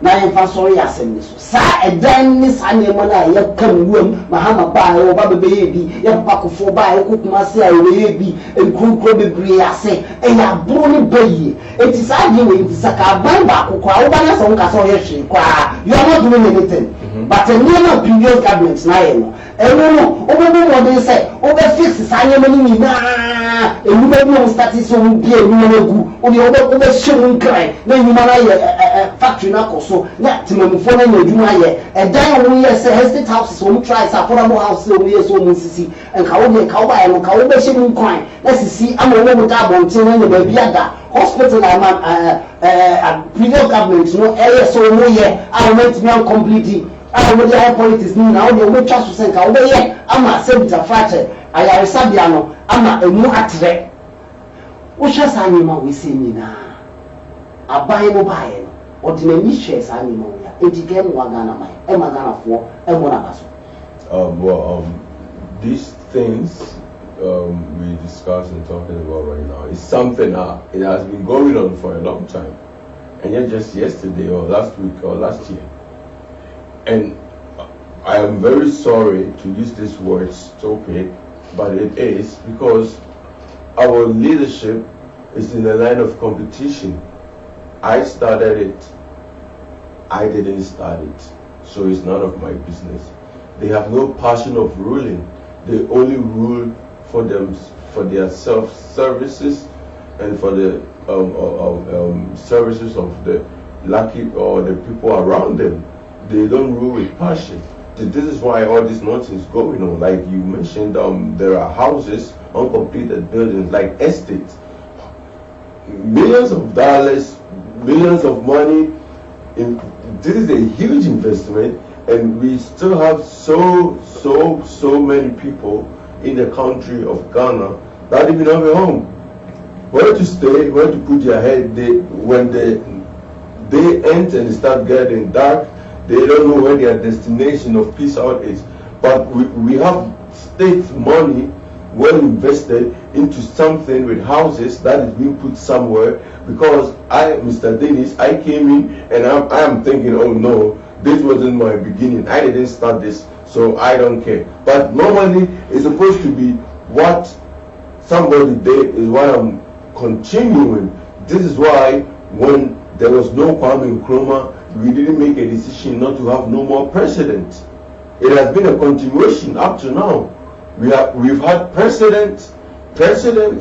S1: na yɛmfa sɔre yɛ asɛm ne so saa ɛdan ne saa nneɛma no a yɛka nwuam mahama baa yɛ ɔba bɛbɛyɛ bi yɛpapa kofoɔ baa yɛkɔ kuma se a yɛbɛyɛ bi nkurokuro bebree ase ɛyɛ aboro ne ba yie enti saa deɛ wɔ nti saka aban baako koraa woba na sɛ wo nkasa ɔyɛ hwee koraa you are not doing anything but nneɛma previous government na yɛ no ɛno no wobɛbɔ mmɔden sɛ wobɛfix saa nneɛma no nyinaa nnwuma bi wɔn start sɛ wɔn bie nnwuma no agu wobɛhyɛ mu nkran na nnwuma no ayɛ factory no akɔ so na temamufoɔ no anya adwuma ayɛ ɛdan a wɔn yɛ sɛ estate houses wɔn try sɛ affordable houses wɔn yɛ sɛ wɔn sisi nka wo deɛ ka wo baayɛ no ka wo bɛhyɛ mu nkran na sisi ama wɔn mu ka abɔnten na anya baabi ada hospital ama previous government no ɛyɛ sɛ wɔn yɛ a wɔn ntumi ancomplete a wɔn de ayɛ politics ni na wɔn de wɔn twa so sɛ nka wo bɛyɛ ama sebita fracture ayaresabea no ama emu atrɛ wohwɛ saa nneɛma wɔ esi nyinaa aban no baayɛ no ɔde n'ani hwɛ saa nneɛma wɔ ya eti ka ɛmu wa Ghana man ɛma Ghanafoɔ ɛmu n'aba so.
S2: These things we discuss and talking about right now is something it has been going on for a long time, and yet just yesterday or last week or last year, and I am very sorry to use this word stupid, but it is because our leadership is in a line of competition. I started it. I didn't start it. So it's none of my business. They have no passion of ruling. They only rule for them, for their self-services and for the services of the lucky or the people around them. They don't rule with passion. This is why all this nonsense is going on. Like you mentioned, there are houses, uncompleted buildings, like estates. Millions of dollars, millions of money. This is a huge investment, and we still have so many people in the country of Ghana that even have a home. Where to stay, where to put their head. When they end and start getting dark, they don't know where their destination of peace out is. But we have state money well invested into something with houses that is being put somewhere, because Mr. Dennis, I came in and I am thinking, oh no, this wasn't my beginning. I didn't start this, so I don't care. But normally it's supposed to be what somebody did is what I'm continuing. This is why when there was no Kwame Nkrumah, we didn't make a decision not to have no more president. It has been a continuation up to now. We've had president, and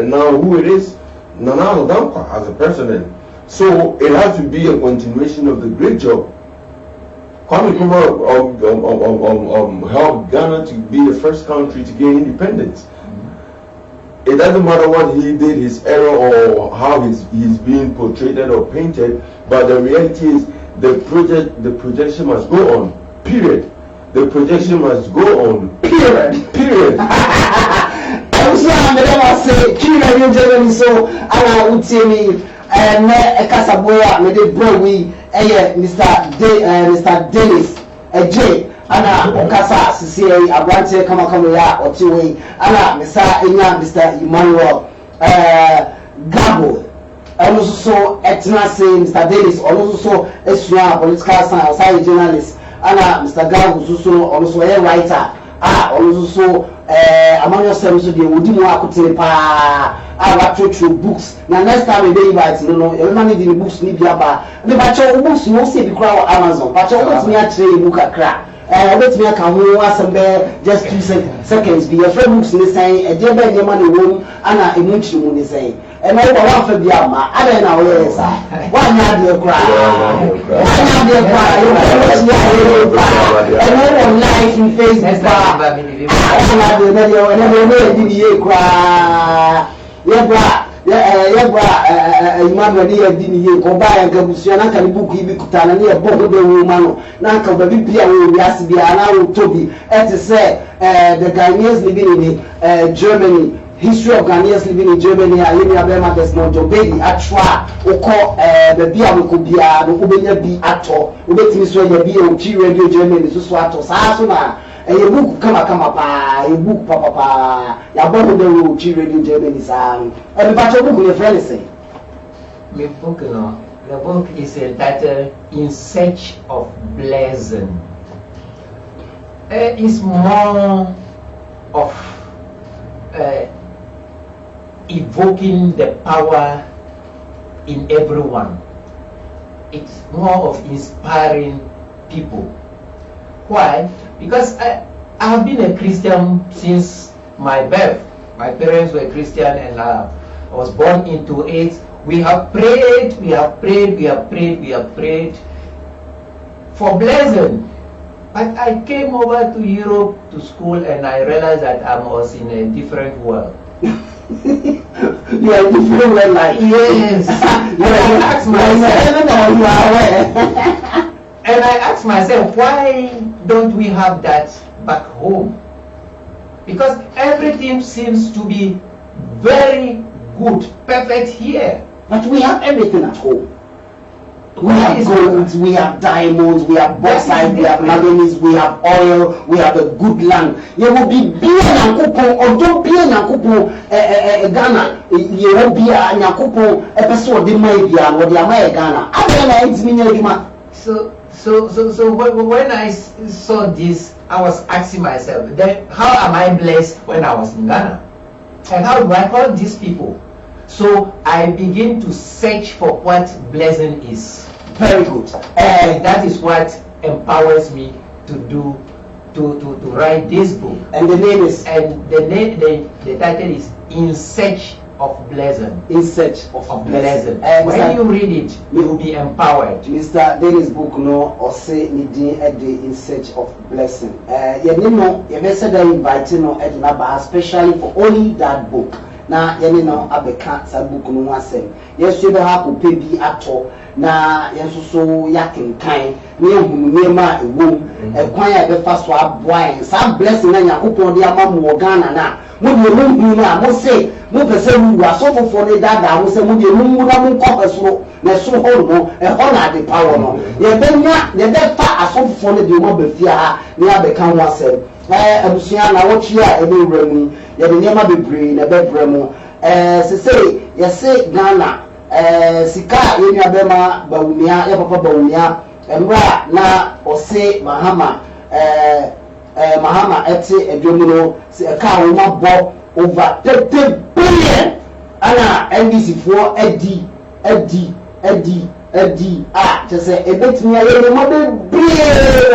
S2: now who it is? Nana Dankwa as a president. So it has to be a continuation of the great job. Kwame Nkrumah helped Ghana to be the first country to gain independence. It doesn't matter what he did, his error, or how he's being portrayed or painted, but the reality is the projection must go on. Period. The projection must go on. Period.
S1: I was say, so I would say me, and Casaboya, Mr. Dennis, J. Ana okasa sisi abrante kama ya otiwe ana Mr. Emmanuel Gabo so etna say Mr. Dennis so esua political science science journalist ana Mr. Gabo so a writer so Emmanuel so dey wodi mu akote pa watch books na next time we dey invite no everybody the books ni bi aba me ba cho books no say bi kra Amazon ba cho books ni a tire book akra let me come just 2 seconds. Be a friend who's saying a dear baby money room and a much moon saying. And I want for Biama. I don't know where it's at. Why not your cry? Why not your cry? And no one life in Facebook. I don't have the video and everywhere did you cry. Emmanuel didn't go buy and Gabusian can book him kutana near Bogo Romano. Nanka Babia will be an Toby. As I said, the Ghanaians living in Germany, history of Ghanaians living in Germany, I remember there's no baby at Schwa, Oko, the Biabukubia, the Ubenya be at all. Ubetimis when you be on G Radio Germany, Suswato, Sasuna. A book come pa, a book papa, ya book the road, G Radio Germany sang. And the battle book your friend say.
S3: Me book no, The book is entitled In Search of Blessing. It's more of evoking the power in everyone. It's more of inspiring people. Why? Because I have been a Christian since my birth. My parents were Christian and I was born into it. We have prayed for blessing. But I came over to Europe to school and I realized that I was in a different world.
S1: You are different world, like
S3: yes. And I asked myself, why don't we have that back home? Because everything seems to be very good, perfect here.
S1: But we have everything at home. We have gold, we have diamonds, we have bauxite, we have manganese, we have oil, we have a good land. You will be being a couple or don't be a couple Ghana. You will be a couple episode de Maybia or the Ghana. I don't know.
S3: So when I saw this, I was asking myself, then how am I blessed when I was in Ghana? And how do I call these people? So I begin to search for what blessing is.
S1: Very good.
S3: And that is what empowers me to do to write this book.
S1: And the name is?
S3: And the title is In Search of Blessing.
S1: In Search of Blessing.
S3: When you read it, you will be empowered.
S1: Mr. Dennis book no or say needing a day in search of blessing. You know, you may say that inviting no especially for only that book. Na yɛne no abɛka sa book no asɛm yɛso bɛ ha ko bi atɔ na yɛso so yakenkan ne ehunu nneɛma a ɛwom ɛkwan a bɛfa so aboa sa blessing na Yakobɔn de ama mo Ghana na mo de mo hu na mo se mo pɛsɛ wu asɔfofo ne dada mo se mo de mo mu na mo nkɔ ɛsoro na so hɔ no ɛhɔ na de power no yɛbɛnya yɛbɛfa asɔfofo ne de mo bɛfia ha ne abɛka ho asɛm abusua na wɔtwe a ɛbɛ wura mu yɛde nneɛma bebree na ɛbɛbrɛ mu sesei yɛse Ghana sika yɛnua bɛma bawumia yɛ papa bawumia mmerɛ na ɔse Mahama ɛte aduamu no ɛka a wɔma bɔ over 30 billion ana NDC foɔ adi kyɛ sɛ ɛbɛtumi ayɛ nneɛma bebree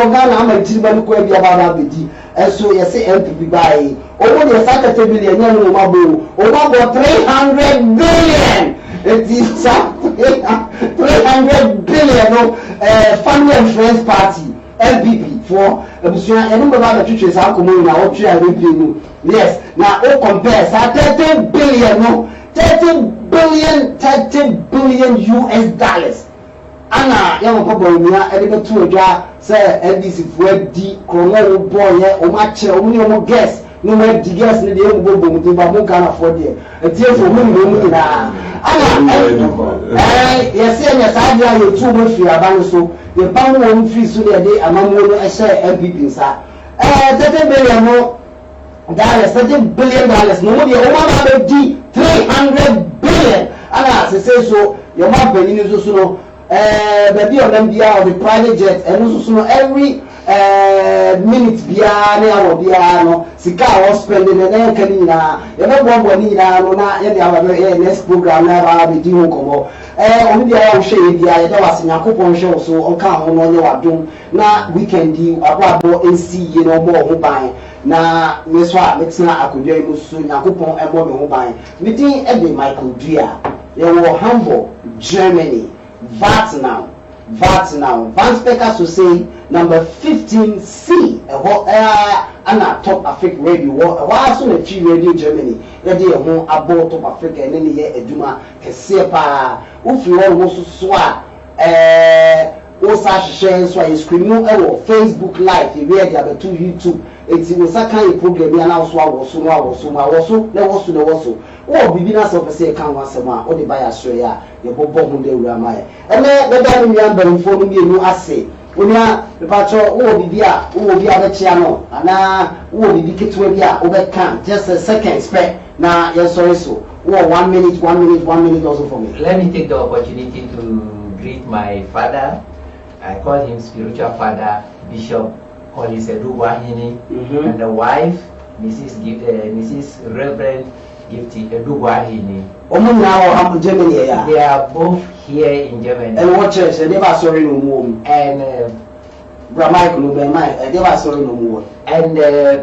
S1: wɔ Ghana ama tiri ba no kɔ abi aba abɛdi ɛso yɛse MPP bae ɔmo deɛ saa 30 billion nyɛ no ɔmo abɔ 300 billion eti sa 300 billion no family and friends party MPP for abusua ɛno bɛba abɛtwitwe saa nkɔmmɔ yi na wɔtwe a ɛbɛpie mu yes na o compare saa 30 billion no 30 billion US dollars ana yɛn papa bawumia ɛde bɛto adwa sɛ NDC foɔ di kɔnɔ wo bɔɔyɛ ɔmo akyerɛ ɔmo ne ɔmo guest no more diggers ne de emu bobo mu timba mu Ghana for there etie for mu ne mu nyinaa ana yɛsɛ nyɛ saa deɛ a yɛtu mu firi aba no so yɛba mu wɔn firi so deɛ de amamuo no ɛhyɛ MPP nsa 30 billion no dollars $30 billion no mu deɛ ɔmo aba bɛdi 300 billion ana sese so yɛn mu abanyin nso so no baabi ɔnam biara ɔde private jet ɛno nso so no every minute biara ne hour biara no sika a spend ne na yɛka ne nyinaa yɛbɛboaboa ne nyinaa no na yɛde aba bɛ next program na aba bɛdi ho nkɔmmɔ ɔno biara a wohwɛ yɛ biara yɛda wase Nyankopɔn hwɛ wo so ɔnka ho no ɔnyɛ wadom na weekend yi abrabɔ ɛnsi yie na ɔmmɔ wo ho ban na me so a metena akonnwa yi mu so Nyankopɔn ɛmmɔ me ho ban medin ɛde Michael Dua yɛwɔ Hamburg, Germany. Van Speaker so say number 15C ana Top Africa Radio so na chi radio Germany yɛde yɛ ho abɔ Top Africa ɛne ne yɛ adwuma kɛseɛ paa wofiri hɔ no so a wo sa hyehyɛ nso a yɛscreen ɛwɔ Facebook live yɛwie de abɛto YouTube eti wo sa kan yɛ program bi ana so awɔ so wo bibi na so pese kan ho asɛm a wo de ba ya so ya yɛbɔbɔ ho de wura ma yɛ ɛnɛ bɛda no nua mbanimfo no mienu ase onua mepacho wo bibi a wo bi a bɛkyia no ana wo bibi ketewa bi a wo bɛka just a second spare na yɛsɔre so wo 1 minute also for me.
S3: Let me take the opportunity to greet my father. I call him spiritual father, Bishop Olisedu Wahini, and the wife, Mrs. Reverend Gifty Eduwahini.
S1: Now Germany.
S3: They are both here in Germany.
S1: And what church? They never sorry no more.
S3: And
S1: they never sorry no more.
S3: And the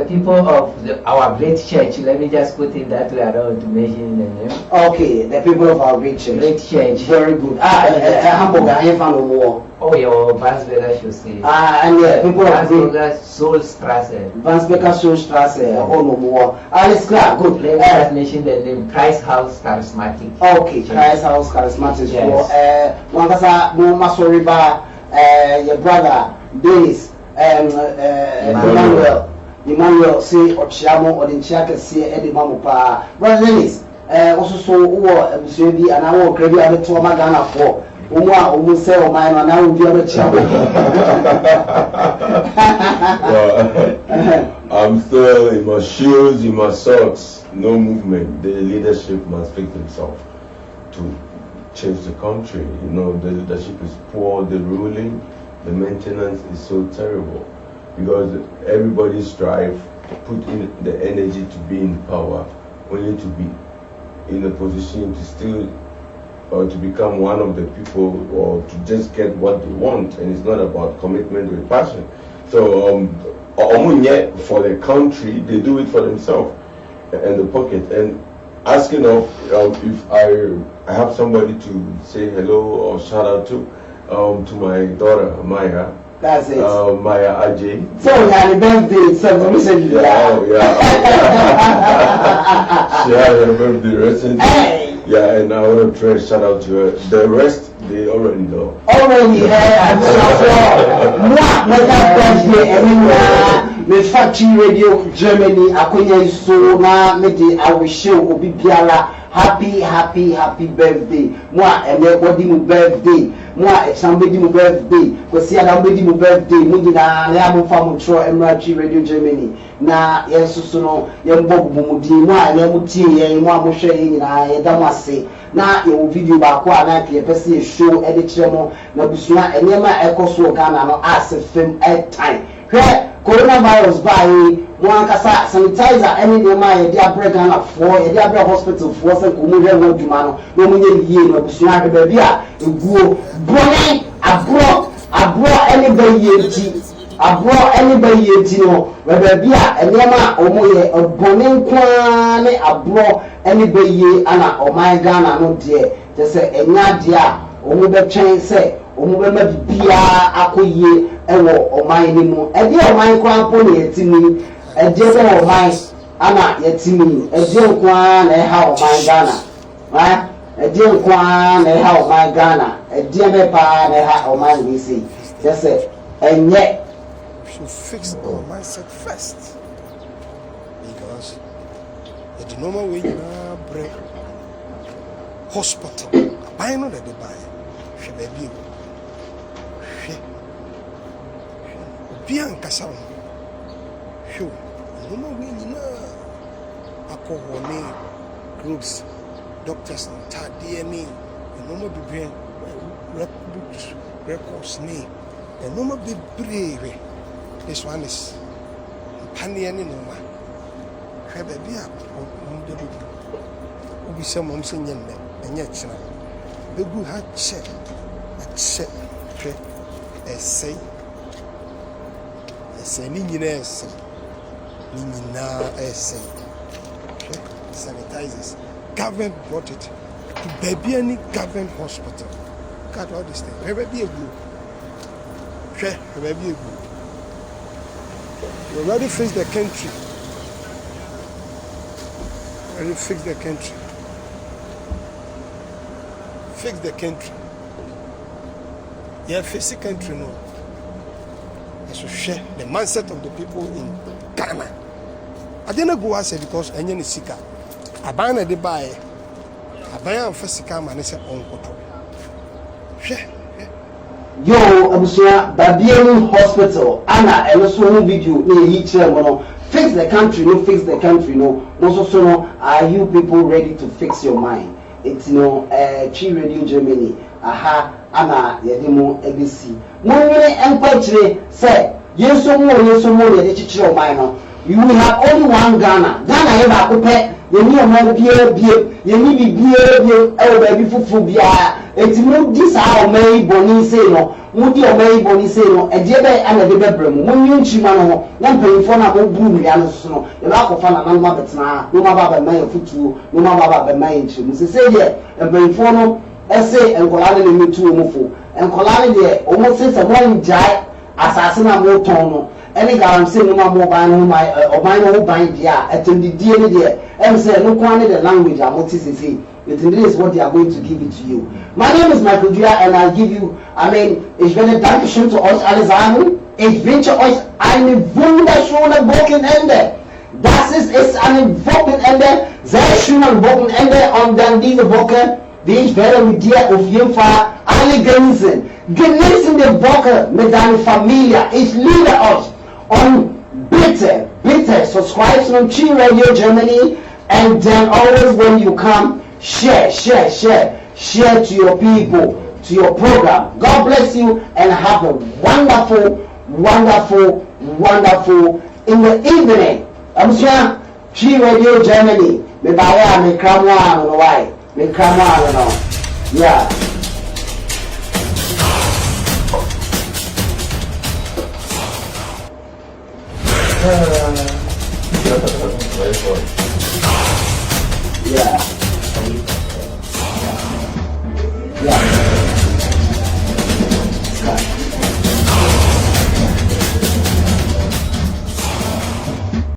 S3: people of our great church, let me just put it that way, I don't want to mention the name.
S1: Okay, the people of our great church.
S3: Great church.
S1: Very good. Hamburg, I have no more.
S3: Oh, your Vansberger should say.
S1: And yeah, people of
S3: Vansberger Soulstrasse.
S1: Vansberger Soulstrasse, oh no more. It's clear, good.
S3: Let me just mention the name, Christ House Charismatic.
S1: Okay, Christ House Charismatic.
S3: Yes.
S1: Your brother, Dennis, Emmanuel, say Ochiamo or the Chiaka say Eddie Mamupa. Brother Dennis, also so Busubi and I will credit other to Magana for almost say or mine, and I will be able to
S2: I'm still in my shoes, in my socks, no movement. The leadership must fix themselves to change the country. You know, the leadership is poor, the ruling, the maintenance is so terrible. Because everybody strive to put in the energy to be in power, only to be in a position to still or to become one of the people or to just get what they want, and it's not about commitment with passion. So for the country, they do it for themselves and the pocket. And asking of if I have somebody to say hello or shout out to my daughter Maya.
S1: That's it.
S2: Maya Ajay.
S1: So we had a birthday celebration.
S2: Yeah. She had her birthday recently. Hey. Yeah, and I want to try to shout out to her. The rest, they already know.
S1: Already, I'm birthday everywhere. The Factory Radio Germany, Akonya so na me de I will show obi biara happy birthday. Moi and everybody my birthday. Moi somebody my birthday. Kwesi adambedi my birthday. Mu na ya mo fa mo tro Factory Radio Germany. Na yesusu no ye mbobbu mu di mu a na mu tie ye mu a mo hwe ye nyina ye da mo ase. Na ye video ba ko ana ke pese ye show e de kire mo na busua enema ekoso Ghana no as film time. Hwe coronavirus by one kasa sanitizer any de ma ye dia Ghana for ye dia hospital for say ko mu hwe wo duma no no mu ye yie no busua hwe ba bia eguo brone abro anybody ye ti abro anybody ye ti no we ba bia enema omo ye obone nkwa ne abro anybody ye ana oman Ghana no de te say enya de a omo be twen say omo be ma bia akoye ewo oman ni mu e de oman kwa mpo ne yetimi e de be oman ana yetimi e de nkwa na e ha oman Ghana ha e de nkwa na e ha oman Ghana e de be pa na e ha oman we say te say enye
S5: should fix our mindset first, because the normal way you break hospital buy no that they buy she baby bien kasa show the normal way you alcohol groups doctors and DNA the normal be records name the normal be brave. This one is Panian in Noma. Have a beer. We some on singing and yet, the good had check, a say, Nina essay, sanitizers. Government brought it to baby any government hospital. Cut all this thing. Have a beer blue. Have a beer blue. We already fixed the country. Fix the country. Yeah, fix the country no. I should share the mindset of the people in Ghana. I didn't go as because I need sika. I buy a buy. I buy a physical man is on control. Share.
S1: Yo, Abusia, Babian Hospital, Anna, and also video, fix the country, no, fix the country, no. Also, so, are you people ready to fix your mind? it's no Chi Radio Germany aha ana yɛde mo ebesi mo nwere empatry say yeso mo yɛde chichire oman no you have only one Ghana yɛ ba ko pɛ yɛni oman bie yɛni bibie ɛwɔ ba bi fufu bia enti mo di saa oman yi boni say no mo di oman yi boni say no ɛde bɛ ana de bɛbrɛ mo mo nyi nchima no ho na mpanyinfo na mo bu nwia no so no yɛ ba akɔfa na ma betena no ma ba ma yɛ futuo no ma ba ma yɛ nchim se say yɛ mpanyinfo no ɛsɛ nkɔla ne metu omo fo nkɔla ne de omo se se mo njai asase na mo ton no ɛne garamse no ma mo ban no ma oban no ban dia atendidie ne de ɛm sɛ no kwan ne the language a mo ti sese it is what they are going to give it to you. My name is Michael Dua and I'll give you, ich werde Dankeschön zu euch alle sagen. Ich wünsche euch eine wunderschöne Wochenende. Das ist ein Wochenende, sehr schönes Wochenende und dann diese Woche, wie ich werde mit dir auf jeden Fall alle genießen. Genießen die Woche mit deiner Familie. Ich liebe euch. Und bitte subscribe to Chi Radio Germany and then always when you come, share to your people, to your program. God bless you and have a wonderful in the evening. I'm sure Chi Radio Germany. Me baya me kramwa no why. Me kramwa no. Yeah.
S2: Very fun.
S1: Yeah.